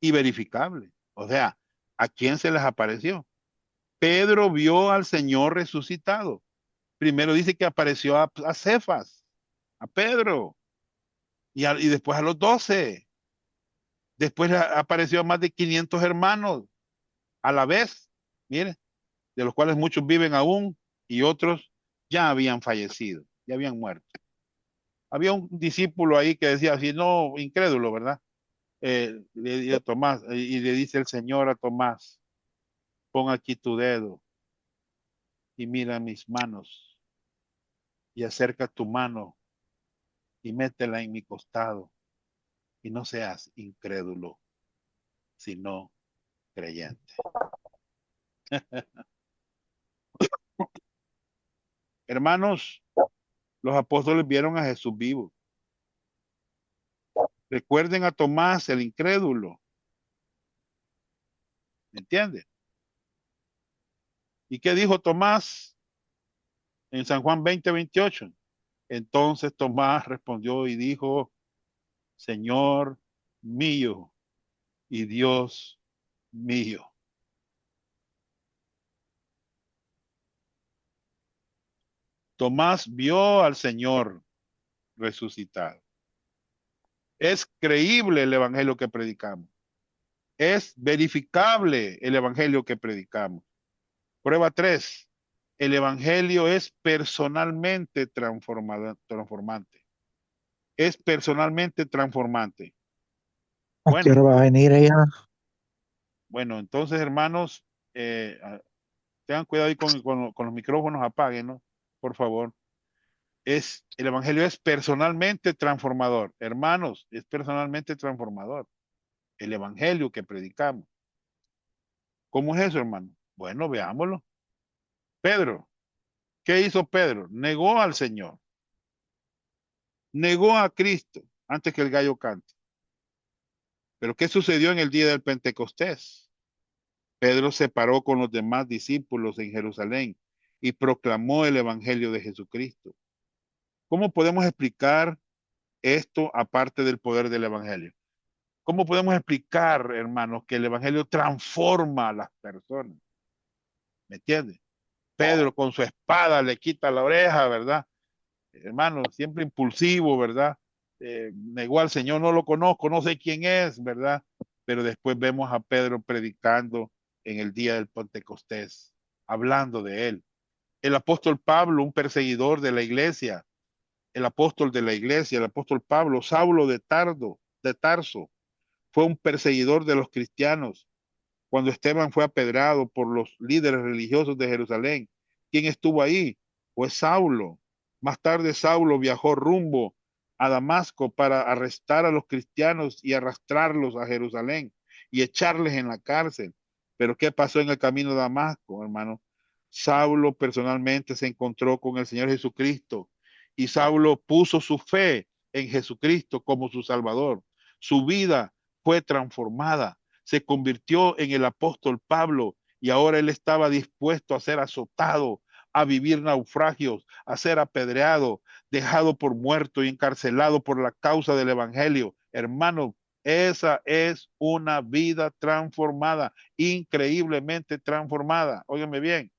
y verificable. O sea, ¿a quién se les apareció? Pedro vio al Señor resucitado. Primero dice que apareció a Cefas, a Pedro, y después a los 12. Después apareció a más de 500 hermanos a la vez. Miren, de los cuales muchos viven aún y otros ya habían fallecido, ya habían muerto. Había un discípulo ahí que decía así, no, incrédulo, ¿verdad? Le a Tomás, y le dice el Señor a Tomás, pon aquí tu dedo y mira mis manos y acerca tu mano y métela en mi costado y no seas incrédulo, sino creyente. Hermanos, los apóstoles vieron a Jesús vivo. Recuerden a Tomás, el incrédulo. ¿Me entiende? ¿Y qué dijo Tomás en San Juan 20:28? Entonces Tomás respondió y dijo, Señor mío y Dios mío. Tomás vio al Señor resucitado. Es creíble el evangelio que predicamos. Es verificable el evangelio que predicamos. Prueba 3. El evangelio es personalmente transformante. Es personalmente transformante. ¿A qué hora va a venir ella? Bueno, entonces, hermanos, tengan cuidado ahí con los micrófonos, apaguen, ¿no? Por favor. El evangelio es personalmente transformador. Hermanos, es personalmente transformador. El evangelio que predicamos. ¿Cómo es eso, hermano? Bueno, veámoslo. Pedro, ¿qué hizo Pedro? Negó al Señor. Negó a Cristo antes que el gallo cante. Pero ¿qué sucedió en el día del Pentecostés? Pedro se paró con los demás discípulos en Jerusalén y proclamó el evangelio de Jesucristo. ¿Cómo podemos explicar esto aparte del poder del evangelio? ¿Cómo podemos explicar, hermanos, que el evangelio transforma a las personas? ¿Me entiendes? Pedro con su espada le quita la oreja, ¿verdad? Hermano, siempre impulsivo, ¿verdad? Negó al Señor, no lo conozco, no sé quién es, ¿verdad? Pero después vemos a Pedro predicando en el día del Pentecostés, hablando de él. El apóstol Pablo, un perseguidor de la iglesia, el apóstol de la iglesia, el apóstol Pablo, Saulo de Tarso, fue un perseguidor de los cristianos. Cuando Esteban fue apedrado por los líderes religiosos de Jerusalén, ¿quién estuvo ahí? Pues Saulo. Más tarde Saulo viajó rumbo a Damasco para arrestar a los cristianos y arrastrarlos a Jerusalén y echarles en la cárcel. Pero ¿qué pasó en el camino de Damasco, hermano? Saulo personalmente se encontró con el Señor Jesucristo y Saulo puso su fe en Jesucristo como su Salvador. Su vida fue transformada, se convirtió en el apóstol Pablo y ahora él estaba dispuesto a ser azotado, a vivir naufragios, a ser apedreado, dejado por muerto y encarcelado por la causa del evangelio. Hermano, esa es una vida transformada, increíblemente transformada. Óigame bien.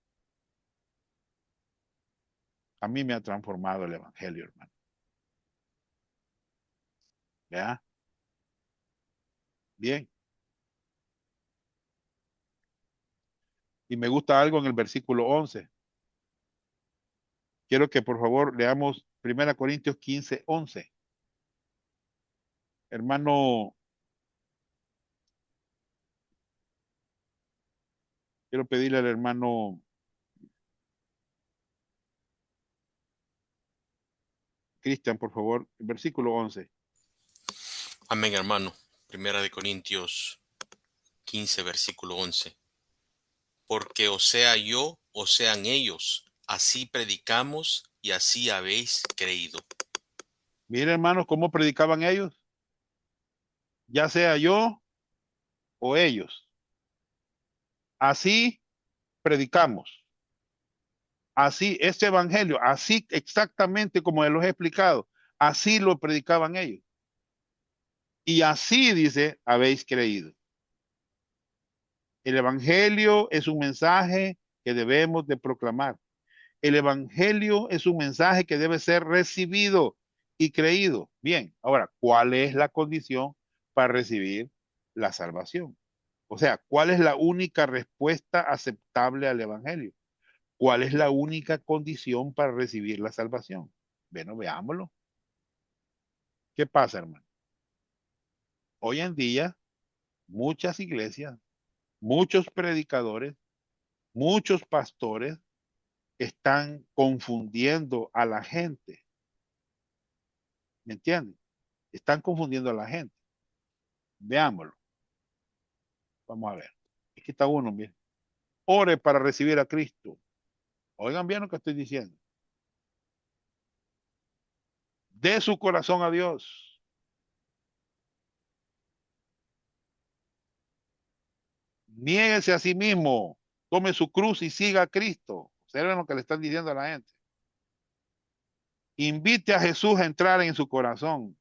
A mí me ha transformado el evangelio, hermano. ¿Ya? Bien. Y me gusta algo en el versículo 11. Quiero que por favor leamos 1 Corintios 15, 11. Hermano, quiero pedirle al hermano Cristian, por favor, el versículo 11. Amén, hermano. Primera de Corintios 15, versículo 11. Porque o sea yo, o sean ellos, así predicamos y así habéis creído. Mire, hermanos, cómo predicaban ellos. Ya sea yo o ellos. Así predicamos. Así, este evangelio, así exactamente como los he explicado, así lo predicaban ellos. Y así, dice, habéis creído. El evangelio es un mensaje que debemos de proclamar. El evangelio es un mensaje que debe ser recibido y creído. Bien, ahora, ¿cuál es la condición para recibir la salvación? O sea, ¿cuál es la única respuesta aceptable al evangelio? ¿Cuál es la única condición para recibir la salvación? Bueno, veámoslo. ¿Qué pasa, hermano? Hoy en día, muchas iglesias, muchos predicadores, muchos pastores están confundiendo a la gente. ¿Me entienden? Están confundiendo a la gente. Veámoslo. Vamos a ver. Aquí está uno, bien. Ore para recibir a Cristo. Oigan bien lo que estoy diciendo. Dé su corazón a Dios. Niéguese a sí mismo. Tome su cruz y siga a Cristo. Observen lo que le están diciendo a la gente. Invite a Jesús a entrar en su corazón.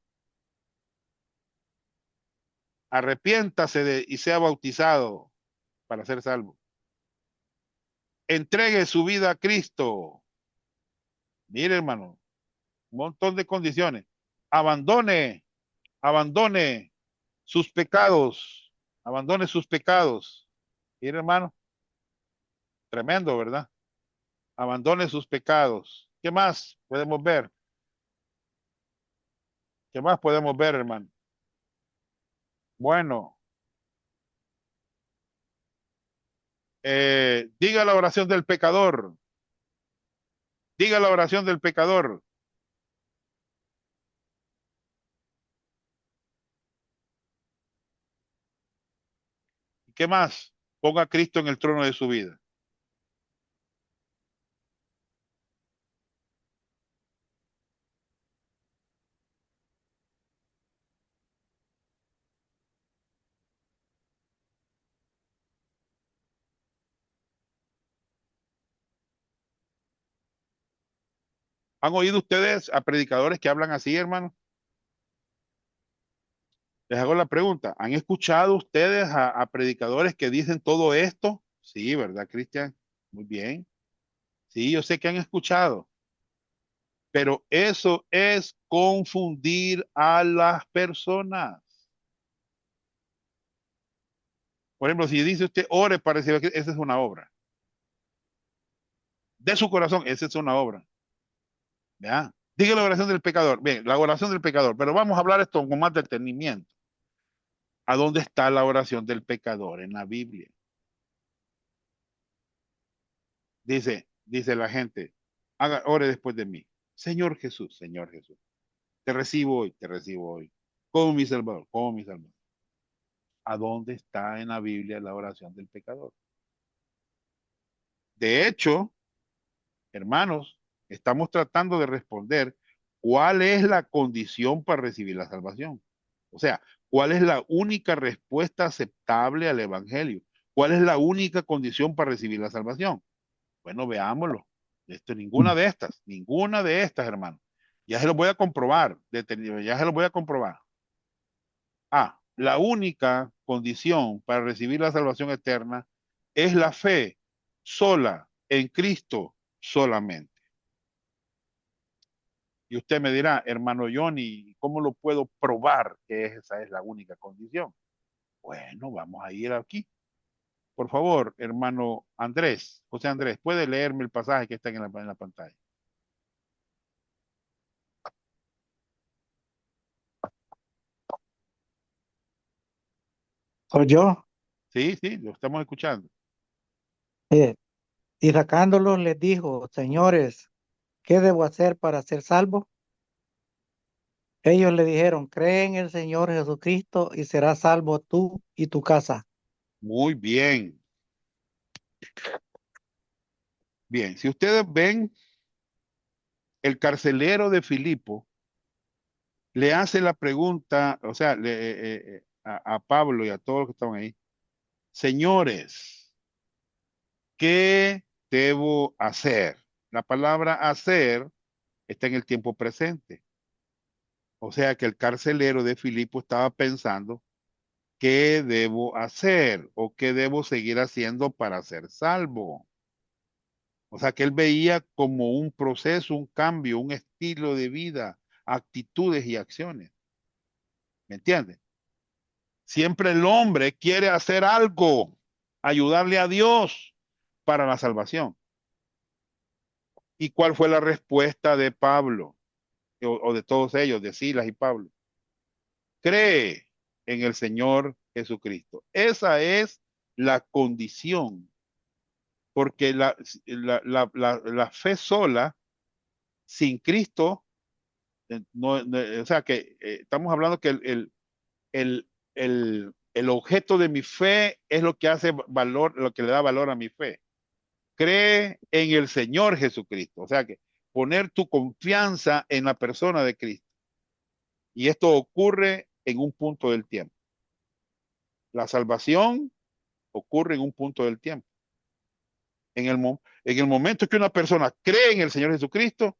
Arrepiéntase y sea bautizado para ser salvo. Entregue su vida a Cristo. Mire, hermano, un montón de condiciones. Abandone sus pecados. Abandone sus pecados. Mire, hermano, tremendo, ¿verdad? Abandone sus pecados. ¿Qué más podemos ver? ¿Qué más podemos ver, hermano? Bueno, diga la oración del pecador. Diga la oración del pecador. ¿Qué más? Ponga a Cristo en el trono de su vida. ¿Han oído ustedes a predicadores que hablan así, hermano? Les hago la pregunta. ¿Han escuchado ustedes a predicadores que dicen todo esto? Sí, ¿verdad, Cristian? Muy bien. Sí, yo sé que han escuchado. Pero eso es confundir a las personas. Por ejemplo, si dice usted, ore para recibir, esa es una obra. De su corazón, esa es una obra. ¿Ya? Diga la oración del pecador. Bien, la oración del pecador. Pero vamos a hablar esto con más detenimiento. ¿A dónde está la oración del pecador en la Biblia? Dice la gente, ore después de mí. Señor Jesús, te recibo hoy, como mi Salvador, como mi Salvador. ¿A dónde está en la Biblia la oración del pecador? De hecho, hermanos, estamos tratando de responder cuál es la condición para recibir la salvación. O sea, ¿cuál es la única respuesta aceptable al Evangelio? ¿Cuál es la única condición para recibir la salvación? Bueno, veámoslo. Ninguna de estas, hermano. Ya se lo voy a comprobar, ya se lo voy a comprobar. La única condición para recibir la salvación eterna es la fe sola en Cristo solamente. Y usted me dirá, hermano Johnny, ¿cómo lo puedo probar que esa es la única condición? Bueno, vamos a ir aquí. por favor, hermano Andrés, José Andrés, ¿puede leerme el pasaje que está en la pantalla? ¿Soy yo? Sí, sí, lo estamos escuchando. Eh, y sacándolos les dijo, señores, ¿qué debo hacer para ser salvo? Ellos le dijeron, cree en el Señor Jesucristo y serás salvo tú y tu casa. Muy bien. Bien, si ustedes ven, el carcelero de Filipo le hace la pregunta, o sea, a Pablo y a todos los que estaban ahí, señores, ¿qué debo hacer? La palabra hacer está en el tiempo presente. O sea que el carcelero de Filipo estaba pensando, ¿qué debo hacer? ¿O qué debo seguir haciendo para ser salvo? O sea que él veía como un proceso, un cambio, un estilo de vida, actitudes y acciones. ¿Me entiendes? Siempre el hombre quiere hacer algo, ayudarle a Dios para la salvación. ¿Y cuál fue la respuesta de Pablo o de todos ellos, de Silas y Pablo? Cree en el Señor Jesucristo. Esa es la condición, porque la fe sola, sin Cristo, o sea que estamos hablando que el, el objeto de mi fe es lo que hace valor, lo que le da valor a mi fe. Cree en el Señor Jesucristo, o sea que poner tu confianza en la persona de Cristo. Y esto ocurre en un punto del tiempo. La salvación ocurre en un punto del tiempo. En el momento que una persona cree en el Señor Jesucristo,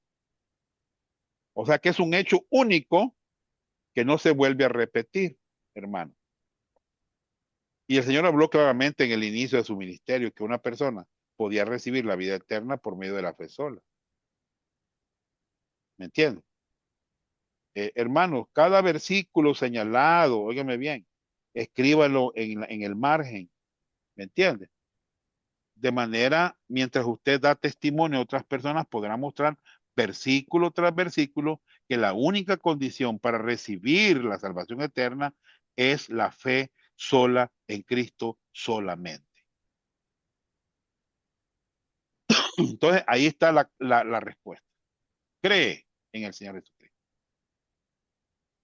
o sea que es un hecho único que no se vuelve a repetir, hermano. Y el Señor habló claramente en el inicio de su ministerio que una persona podía recibir la vida eterna por medio de la fe sola. ¿Me entiendes? Hermanos, cada versículo señalado, óigame bien, escríbalo en el margen, ¿me entiendes? De manera, mientras usted da testimonio a otras personas, podrá mostrar versículo tras versículo que la única condición para recibir la salvación eterna es la fe sola en Cristo solamente. Entonces, ahí está la respuesta. Cree en el Señor Jesucristo.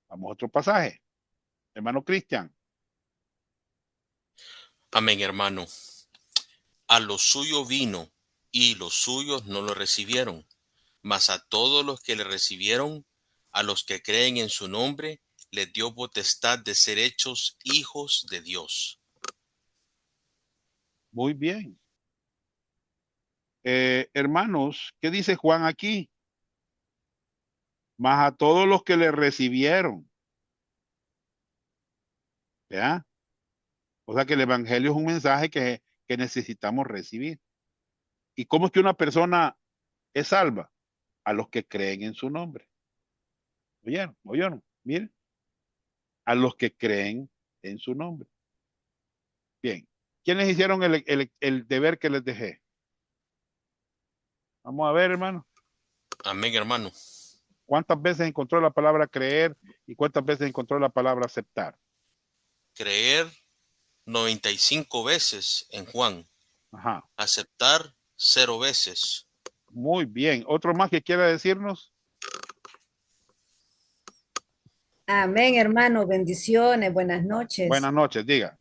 Vamos a otro pasaje. Hermano Cristian. Amén, hermano. A lo suyo vino, y los suyos no lo recibieron. Mas a todos los que le recibieron, a los que creen en su nombre, les dio potestad de ser hechos hijos de Dios. Muy bien. Hermanos, ¿qué dice Juan aquí? Mas a todos los que le recibieron. ¿Ya? O sea que el evangelio es un mensaje que necesitamos recibir. ¿Y cómo es que una persona es salva? A los que creen en su nombre. ¿Oyeron? ¿Oyeron? Miren. A los que creen en su nombre. Bien. ¿Quiénes hicieron el deber que les dejé? Vamos a ver, hermano. Amén, hermano. ¿Cuántas veces encontró la palabra creer y cuántas veces encontró la palabra aceptar? Creer 95 veces en Juan. Ajá. Aceptar 0 veces. Muy bien. ¿Otro más que quiera decirnos? Amén, hermano. Bendiciones. Buenas noches. Buenas noches, diga.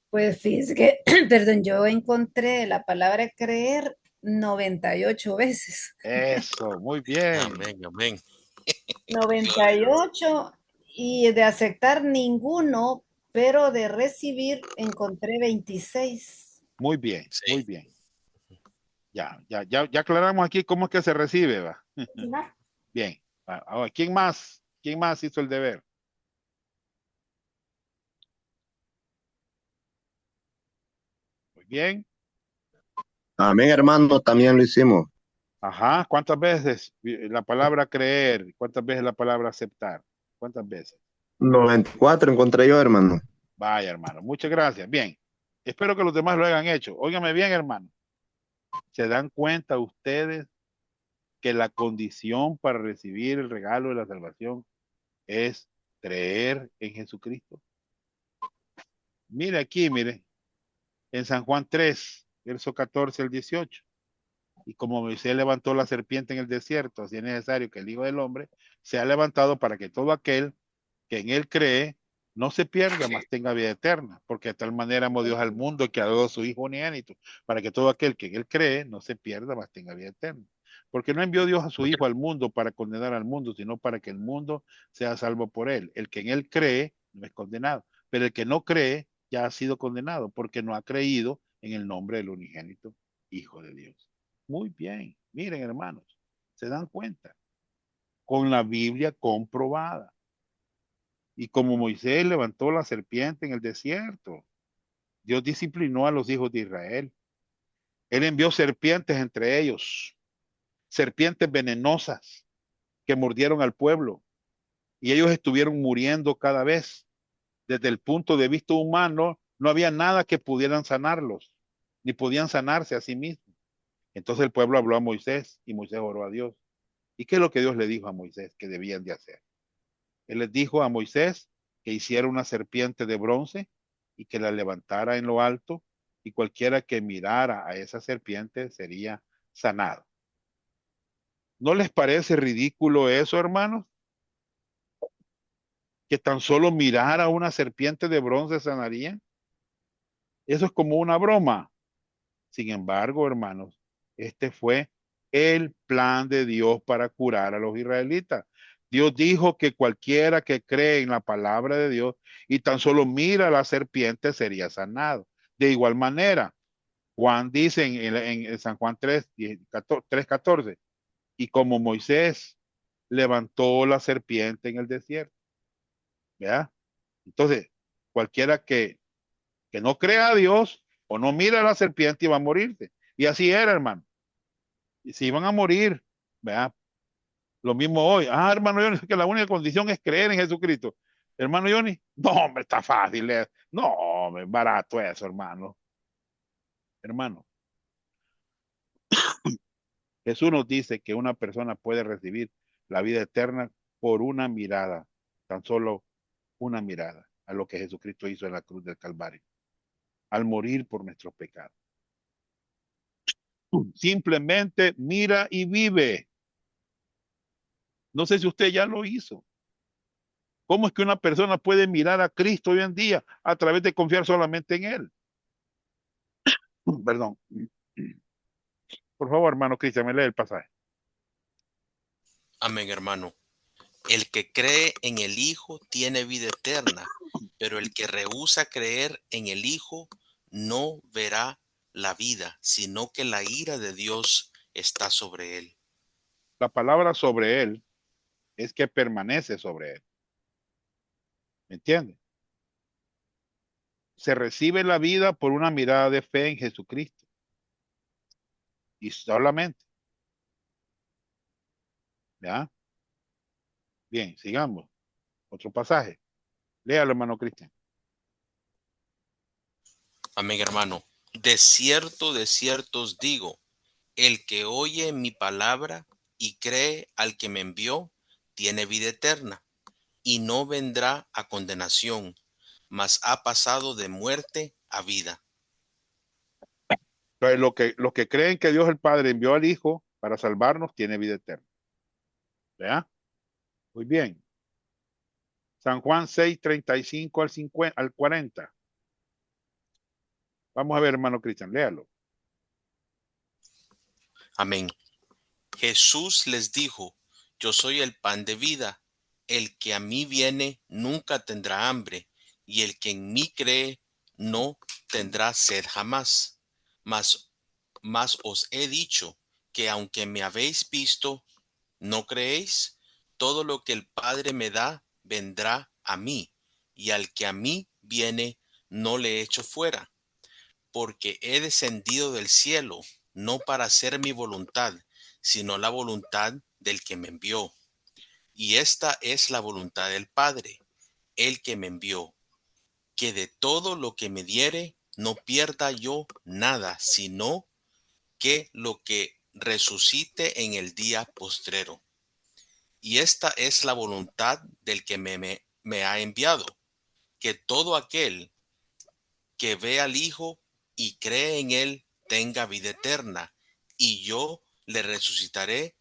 Pues fíjese que, perdón, yo encontré la palabra creer 98 veces. Eso, muy bien. Amén, amén. 98 y de aceptar ninguno, pero de recibir encontré 26. Muy bien, Sí. muy bien. Ya aclaramos aquí cómo es que se recibe, ¿va? Bien. Ahora, ¿quién más? ¿Quién más hizo el deber? Muy bien. Amén, hermano, también lo hicimos. Ajá. ¿Cuántas veces la palabra creer? ¿Cuántas veces la palabra aceptar? ¿Cuántas veces? 94 encontré yo, hermano. Vaya, hermano. Muchas gracias. Bien. Espero que los demás lo hayan hecho. Óigame bien, hermano. ¿Se dan cuenta ustedes que la condición para recibir el regalo de la salvación es creer en Jesucristo? Mire aquí, mire, en San Juan 3, verso 14 al 18. Y como Moisés levantó la serpiente en el desierto, así es necesario que el Hijo del Hombre sea levantado para que todo aquel que en él cree no se pierda, mas tenga vida eterna. Porque de tal manera amó Dios al mundo que ha dado a su Hijo unigénito, para que todo aquel que en él cree no se pierda, mas tenga vida eterna. Porque no envió Dios a su Hijo al mundo para condenar al mundo, sino para que el mundo sea salvo por él. El que en él cree no es condenado, pero el que no cree ya ha sido condenado, porque no ha creído en el nombre del unigénito Hijo de Dios. Muy bien, miren hermanos, se dan cuenta, con la Biblia comprobada. Y como Moisés levantó la serpiente en el desierto, Dios disciplinó a los hijos de Israel. Él envió serpientes entre ellos, serpientes venenosas que mordieron al pueblo. Y ellos estuvieron muriendo cada vez. Desde el punto de vista humano, no había nada que pudieran sanarlos, ni podían sanarse a sí mismos. Entonces el pueblo habló a Moisés y Moisés oró a Dios. ¿Y qué es lo que Dios le dijo a Moisés que debían de hacer? Él les dijo a Moisés que hiciera una serpiente de bronce y que la levantara en lo alto, y cualquiera que mirara a esa serpiente sería sanado. ¿No les parece ridículo eso, hermanos? Que tan solo mirar a una serpiente de bronce sanaría. Eso es como una broma. Sin embargo, hermanos, este fue el plan de Dios para curar a los israelitas. Dios dijo que cualquiera que cree en la palabra de Dios y tan solo mira a la serpiente sería sanado. De igual manera, Juan dice en San Juan 3, 14, y como Moisés levantó la serpiente en el desierto. ¿Verdad? Entonces, cualquiera que no crea a Dios o no mira a la serpiente iba a morirse. Y así era, hermano. Y se iban a morir. ¿Verdad? Lo mismo hoy. Ah, hermano Johnny, que la única condición es creer en Jesucristo. Hermano Johnny, no, hombre, está fácil. No, hombre, barato eso, hermano. Hermano, Jesús nos dice que una persona puede recibir la vida eterna por una mirada, tan solo una mirada a lo que Jesucristo hizo en la cruz del Calvario, al morir por nuestros pecados. Simplemente mira y vive. No sé si usted ya lo hizo. ¿Cómo es que una persona puede mirar a Cristo hoy en día a través de confiar solamente en Él? Perdón. Por favor, hermano Cristian, me lee el pasaje. Amén, hermano. El que cree en el Hijo tiene vida eterna, pero el que rehúsa creer en el Hijo no verá la vida, sino que la ira de Dios está sobre él. La palabra sobre Él es que permanece sobre Él. ¿Me entiende? Se recibe la vida por una mirada de fe en Jesucristo. Y solamente. ¿Ya? Bien, sigamos. Otro pasaje. Léalo, hermano Cristian. Amén, hermano. De cierto os digo, el que oye mi palabra y cree al que me envió, tiene vida eterna, y no vendrá a condenación, mas ha pasado de muerte a vida. Entonces, los que creen que Dios el Padre envió al Hijo para salvarnos, tiene vida eterna. ¿Ya? Muy bien. San Juan 6, 35 al 50, al 40. Vamos a ver, hermano Cristian, léalo. Amén. Jesús les dijo, yo soy el pan de vida. El que a mí viene nunca tendrá hambre, y el que en mí cree no tendrá sed jamás. Mas os he dicho que aunque me habéis visto, ¿no creéis? Todo lo que el Padre me da vendrá a mí, y al que a mí viene no le echo fuera, porque he descendido del cielo, no para hacer mi voluntad, sino la voluntad del que me envió. Y esta es la voluntad del Padre, el que me envió, que de todo lo que me diere, no pierda yo nada, sino que lo que resucite en el día postrero. Y esta es la voluntad del que me ha enviado, que todo aquel que ve al Hijo y cree en él tenga vida eterna, y yo le resucitaré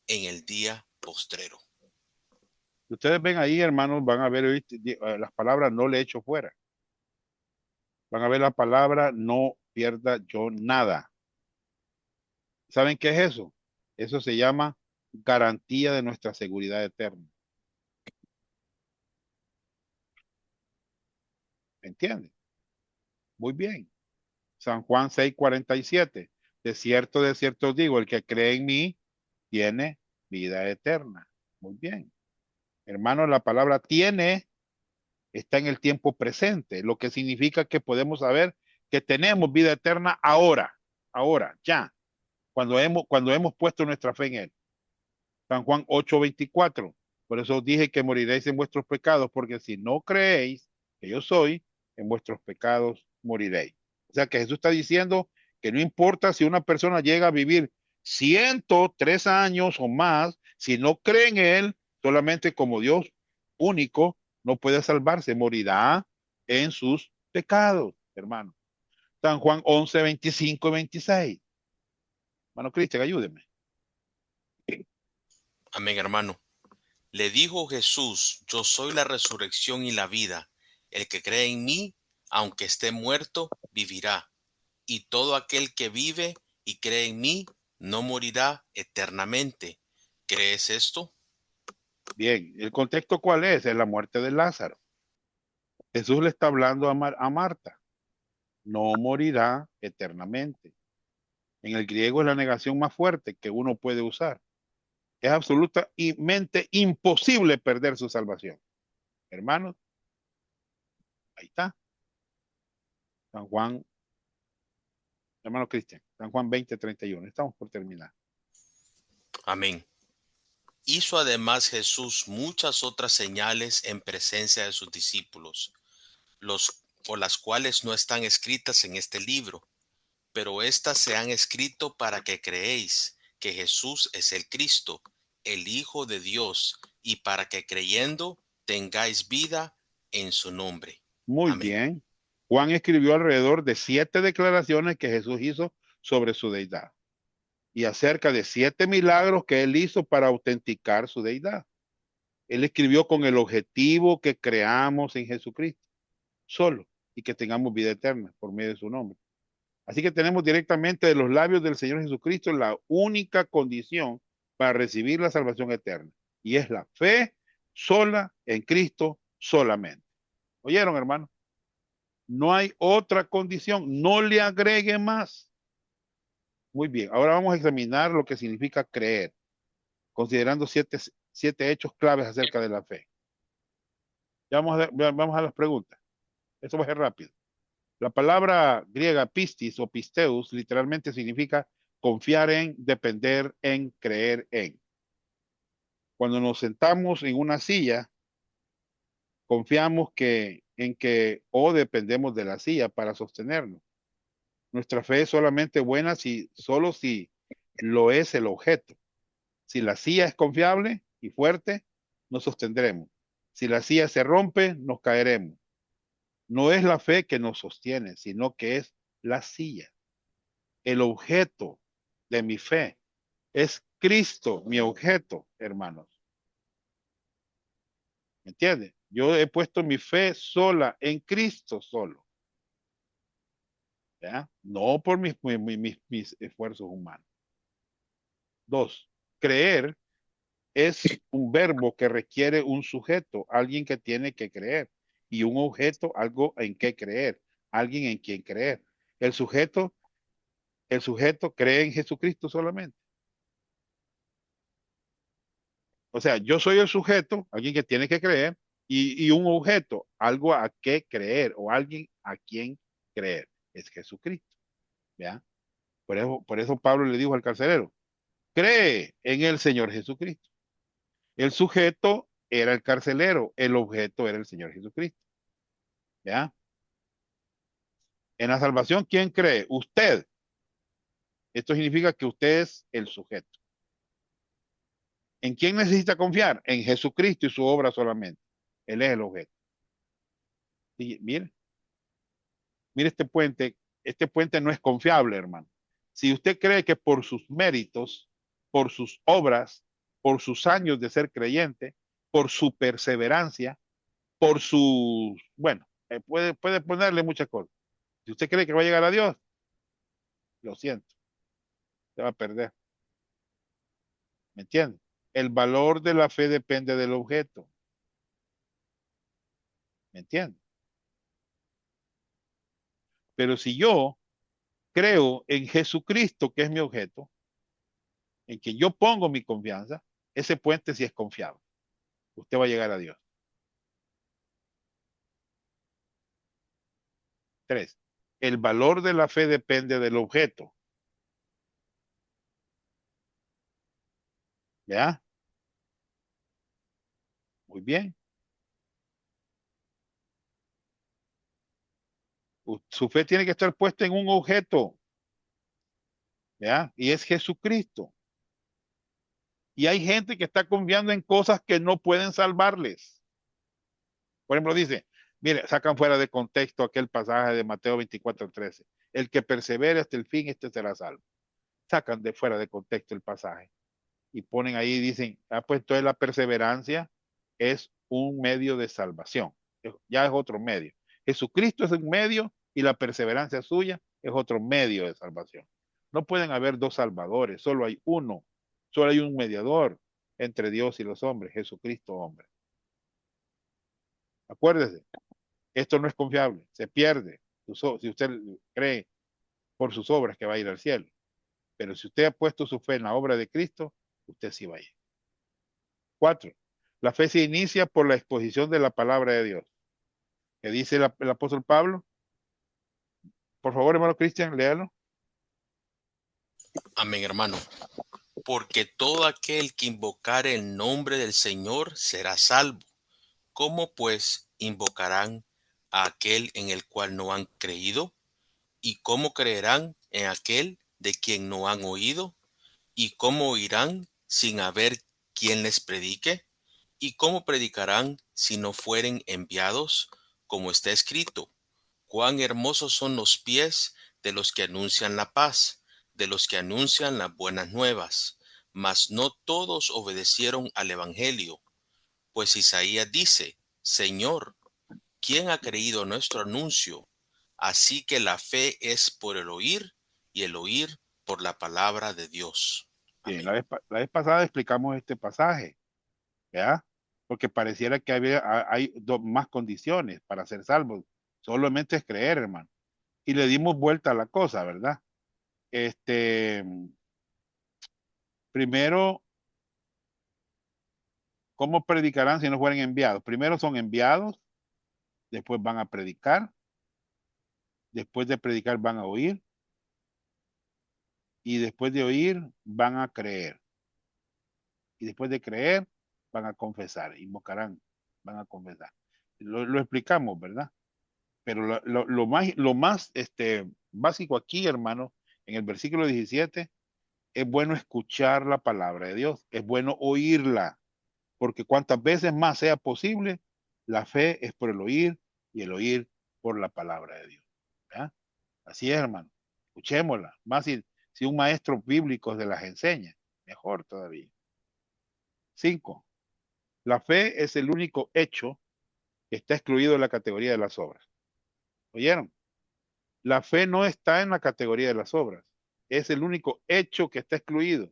en el día postrero. Ustedes ven ahí, hermanos, van a ver las palabras no le echo fuera. Van a ver la palabra no pierda yo nada. ¿Saben qué es eso? Eso se llama garantía de nuestra seguridad eterna. ¿Me entienden? Muy bien. San Juan 6:47. De cierto os digo, el que cree en mí tiene vida eterna. Muy bien. Hermanos, la palabra tiene está en el tiempo presente, lo que significa que podemos saber que tenemos vida eterna ahora, ya, cuando hemos puesto nuestra fe en él. San Juan 8:24. Por eso os dije que moriréis en vuestros pecados, porque si no creéis que yo soy, en vuestros pecados moriréis. O sea que Jesús está diciendo que no importa si una persona llega a vivir 103 años o más, si no cree en él, solamente como Dios único, no puede salvarse, morirá en sus pecados, hermano. San Juan 11:25 y 26. Hermano Cristian, ayúdeme. Amén, hermano. Le dijo Jesús, yo soy la resurrección y la vida. El que cree en mí, aunque esté muerto, vivirá. Y todo aquel que vive y cree en mí, no morirá eternamente. ¿Crees esto? Bien, ¿el contexto cuál es? Es la muerte de Lázaro. Jesús le está hablando a Marta. No morirá eternamente. En el griego es la negación más fuerte que uno puede usar. Es absolutamente imposible perder su salvación. Hermanos, ahí está. San Juan, hermano Cristian, San Juan 20:31. Estamos por terminar. Amén. Hizo además Jesús muchas otras señales en presencia de sus discípulos, las cuales no están escritas en este libro, pero éstas se han escrito para que creéis que Jesús es el Cristo, el Hijo de Dios, y para que creyendo tengáis vida en su nombre. Muy Amén. bien. Juan escribió alrededor de 7 declaraciones que Jesús hizo sobre su deidad y acerca de 7 milagros que él hizo para autenticar su deidad. Él escribió con el objetivo que creamos en Jesucristo solo y que tengamos vida eterna por medio de su nombre. Así que tenemos directamente de los labios del Señor Jesucristo la única condición para recibir la salvación eterna, y es la fe sola en Cristo solamente. ¿Oyeron, hermano? No hay otra condición, no le agregue más. Muy bien, ahora vamos a examinar lo que significa creer, considerando siete hechos claves acerca de la fe. Ya vamos a las preguntas. Esto va a ser rápido. La palabra griega pistis o pisteus literalmente significa confiar en, depender en, creer en. Cuando nos sentamos en una silla, confiamos en que o dependemos de la silla para sostenernos. Nuestra fe es solamente buena solo si lo es el objeto. Si la silla es confiable y fuerte, nos sostendremos. Si la silla se rompe, nos caeremos. No es la fe que nos sostiene, sino que es la silla. El objeto de mi fe es Cristo, mi objeto, hermanos. ¿Me entiende? Yo he puesto mi fe sola en Cristo solo. ¿Ya? No por mis esfuerzos humanos. 2, creer es un verbo que requiere un sujeto, alguien que tiene que creer, y un objeto, algo en que creer, alguien en quien creer. El sujeto cree en Jesucristo solamente. O sea, yo soy el sujeto, alguien que tiene que creer, y un objeto, algo a que creer, o alguien a quien creer. Es Jesucristo. ¿Ya? Por eso Pablo le dijo al carcelero, cree en el Señor Jesucristo. El sujeto era el carcelero, el objeto era el Señor Jesucristo. ¿Ya? En la salvación, ¿quién cree? Usted. Esto significa que usted es el sujeto. ¿En quién necesita confiar? En Jesucristo y su obra solamente. Él es el objeto. Y mire, mire este puente no es confiable, hermano. Si usted cree que por sus méritos, por sus obras, por sus años de ser creyente, por su perseverancia, por su, bueno, puede ponerle muchas cosas. Si usted cree que va a llegar a Dios, lo siento, se va a perder. ¿Me entiende? El valor de la fe depende del objeto. ¿Me entiende? Pero si yo creo en Jesucristo, que es mi objeto, en que yo pongo mi confianza, ese puente sí es confiable. Usted va a llegar a Dios. 3. El valor de la fe depende del objeto. ¿Ya? Muy bien. Su fe tiene que estar puesta en un objeto. ¿Ya? Y es Jesucristo. Y hay gente que está confiando en cosas que no pueden salvarles. Por ejemplo, dice, mire, sacan fuera de contexto aquel pasaje de Mateo 24:13. El que persevere hasta el fin, este será salvo. Sacan de fuera de contexto el pasaje y ponen ahí y dicen, pues entonces la perseverancia es un medio de salvación. Ya es otro medio. Jesucristo es un medio y la perseverancia suya es otro medio de salvación. No pueden haber dos salvadores, solo hay uno. Solo hay un mediador entre Dios y los hombres, Jesucristo hombre. Acuérdese, esto no es confiable, se pierde. Si usted cree por sus obras que va a ir al cielo. Pero si usted ha puesto su fe en la obra de Cristo, usted sí va a ir. 4. La fe se inicia por la exposición de la palabra de Dios. ¿Qué dice el apóstol Pablo? Por favor, hermano Cristian, léalo. Amén, hermano. Porque todo aquel que invocare el nombre del Señor será salvo. ¿Cómo pues invocarán a aquel en el cual no han creído? ¿Y cómo creerán en aquel de quien no han oído? ¿Y cómo oirán sin haber quien les predique? ¿Y cómo predicarán si no fueren enviados? Como está escrito, cuán hermosos son los pies de los que anuncian la paz, de los que anuncian las buenas nuevas. Mas no todos obedecieron al evangelio. Pues Isaías dice, Señor, ¿quién ha creído nuestro anuncio? Así que la fe es por el oír y el oír por la palabra de Dios. Bien, Amén. la vez pasada explicamos este pasaje, ¿ya? Porque pareciera que hay más condiciones para ser salvos. Solamente es creer, hermano. Y le dimos vuelta a la cosa, ¿verdad? Primero, ¿cómo predicarán si no fueren enviados? Primero son enviados, después van a predicar, después de predicar van a oír, y después de oír van a creer. Y después de creer van a confesar, invocarán, van a confesar. Lo explicamos, ¿verdad? Pero lo más básico aquí, hermano, en el versículo 17, es bueno escuchar la palabra de Dios, es bueno oírla, porque cuantas veces más sea posible, la fe es por el oír y el oír por la palabra de Dios. ¿Ya? Así es, hermano. Escuchémosla. Más si un maestro bíblico se las enseña, mejor todavía. 5. La fe es el único hecho que está excluido de la categoría de las obras. ¿Oyeron? La fe no está en la categoría de las obras. Es el único hecho que está excluido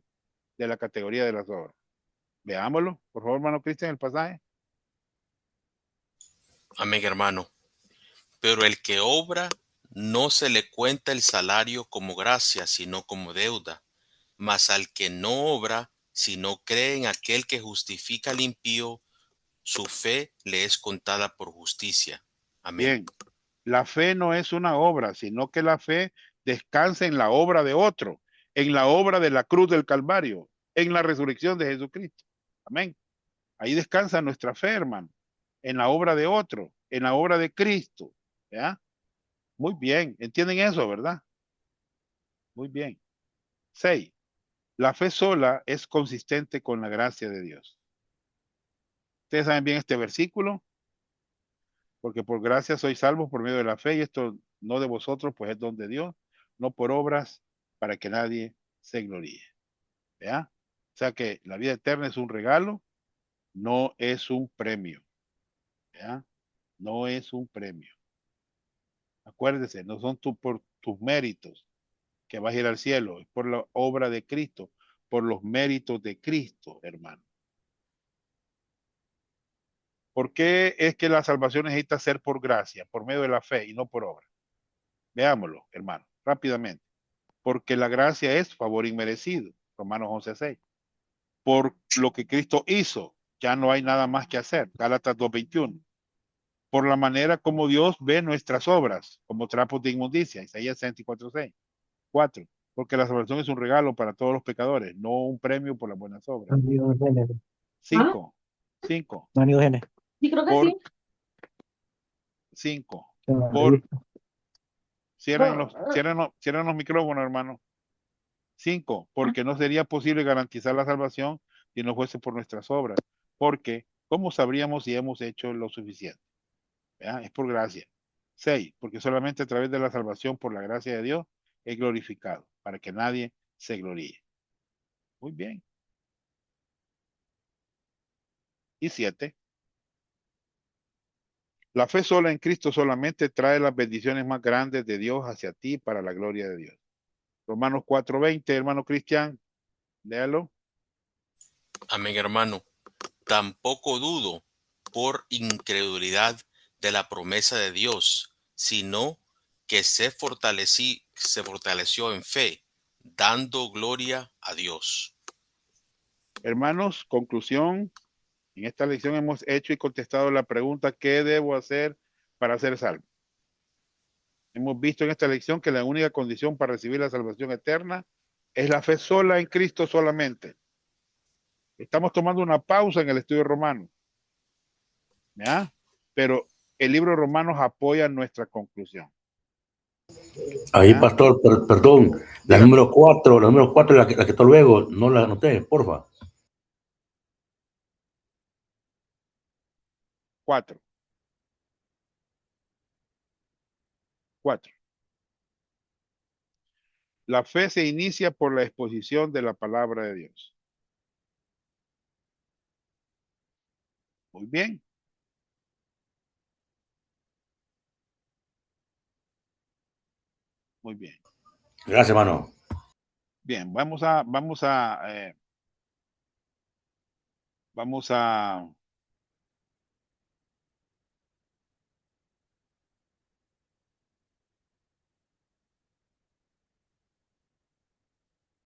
de la categoría de las obras. Veámoslo, por favor, hermano Cristian, el pasaje. Amén, hermano. Pero el que obra, no se le cuenta el salario como gracia, sino como deuda. Mas al que no obra, sino cree en aquel que justifica al impío, su fe le es contada por justicia. Amén. Bien, la fe no es una obra, sino que la fe descansa en la obra de otro, en la obra de la cruz del Calvario, en la resurrección de Jesucristo. Amén. Ahí descansa nuestra fe, hermano, en la obra de otro, en la obra de Cristo. ¿Ya? Muy bien, ¿entienden eso, verdad? Muy bien. 6. La fe sola es consistente con la gracia de Dios. Ustedes saben bien este versículo, porque por gracia sois salvos por medio de la fe, y esto no de vosotros, pues es don de Dios, no por obras, para que nadie se gloríe. ¿Ya? O sea que la vida eterna es un regalo, no es un premio. ¿Ya? No es un premio. Acuérdese, no son por tus méritos que vas a ir al cielo, es por la obra de Cristo, por los méritos de Cristo, hermano. ¿Por qué es que la salvación necesita ser por gracia, por medio de la fe y no por obra? Veámoslo, hermano, rápidamente. Porque la gracia es favor inmerecido, Romanos 11:6. Por lo que Cristo hizo, ya no hay nada más que hacer, Gálatas 2:21. Por la manera como Dios ve nuestras obras, como trapos de inmundicia, Isaías 64:6. 4. Porque la salvación es un regalo para todos los pecadores, no un premio por las buenas obras. 5. 5. María Eugenia. Sí, creo que Por sí. 5. Ah, Por cierren los micrófonos, hermano. 5. Porque no sería posible garantizar la salvación si no fuese por nuestras obras. Porque, ¿cómo sabríamos si hemos hecho lo suficiente? ¿Verdad? Es por gracia. 6. Porque solamente a través de la salvación por la gracia de Dios es glorificado, para que nadie se gloríe. Muy bien. Y 7. La fe sola en Cristo solamente trae las bendiciones más grandes de Dios hacia ti para la gloria de Dios. Romanos 4:20, hermano Cristian, léalo. Amén, hermano. Tampoco dudo por incredulidad de la promesa de Dios, sino que se fortaleció en fe, dando gloria a Dios. Hermanos, conclusión. En esta lección hemos hecho y contestado la pregunta, ¿qué debo hacer para ser salvo? Hemos visto en esta lección que la única condición para recibir la salvación eterna es la fe sola en Cristo solamente. Estamos tomando una pausa en el estudio romano. ¿Ya? Pero el libro de Romanos apoya nuestra conclusión. Ahí, ¿Ya? pastor, perdón, la Dígame. número 4, la que está luego, no la anoté, porfa. 4. 4. La fe se inicia por la exposición de la palabra de Dios. Muy bien. Muy bien. Gracias, hermano. Bien, vamos a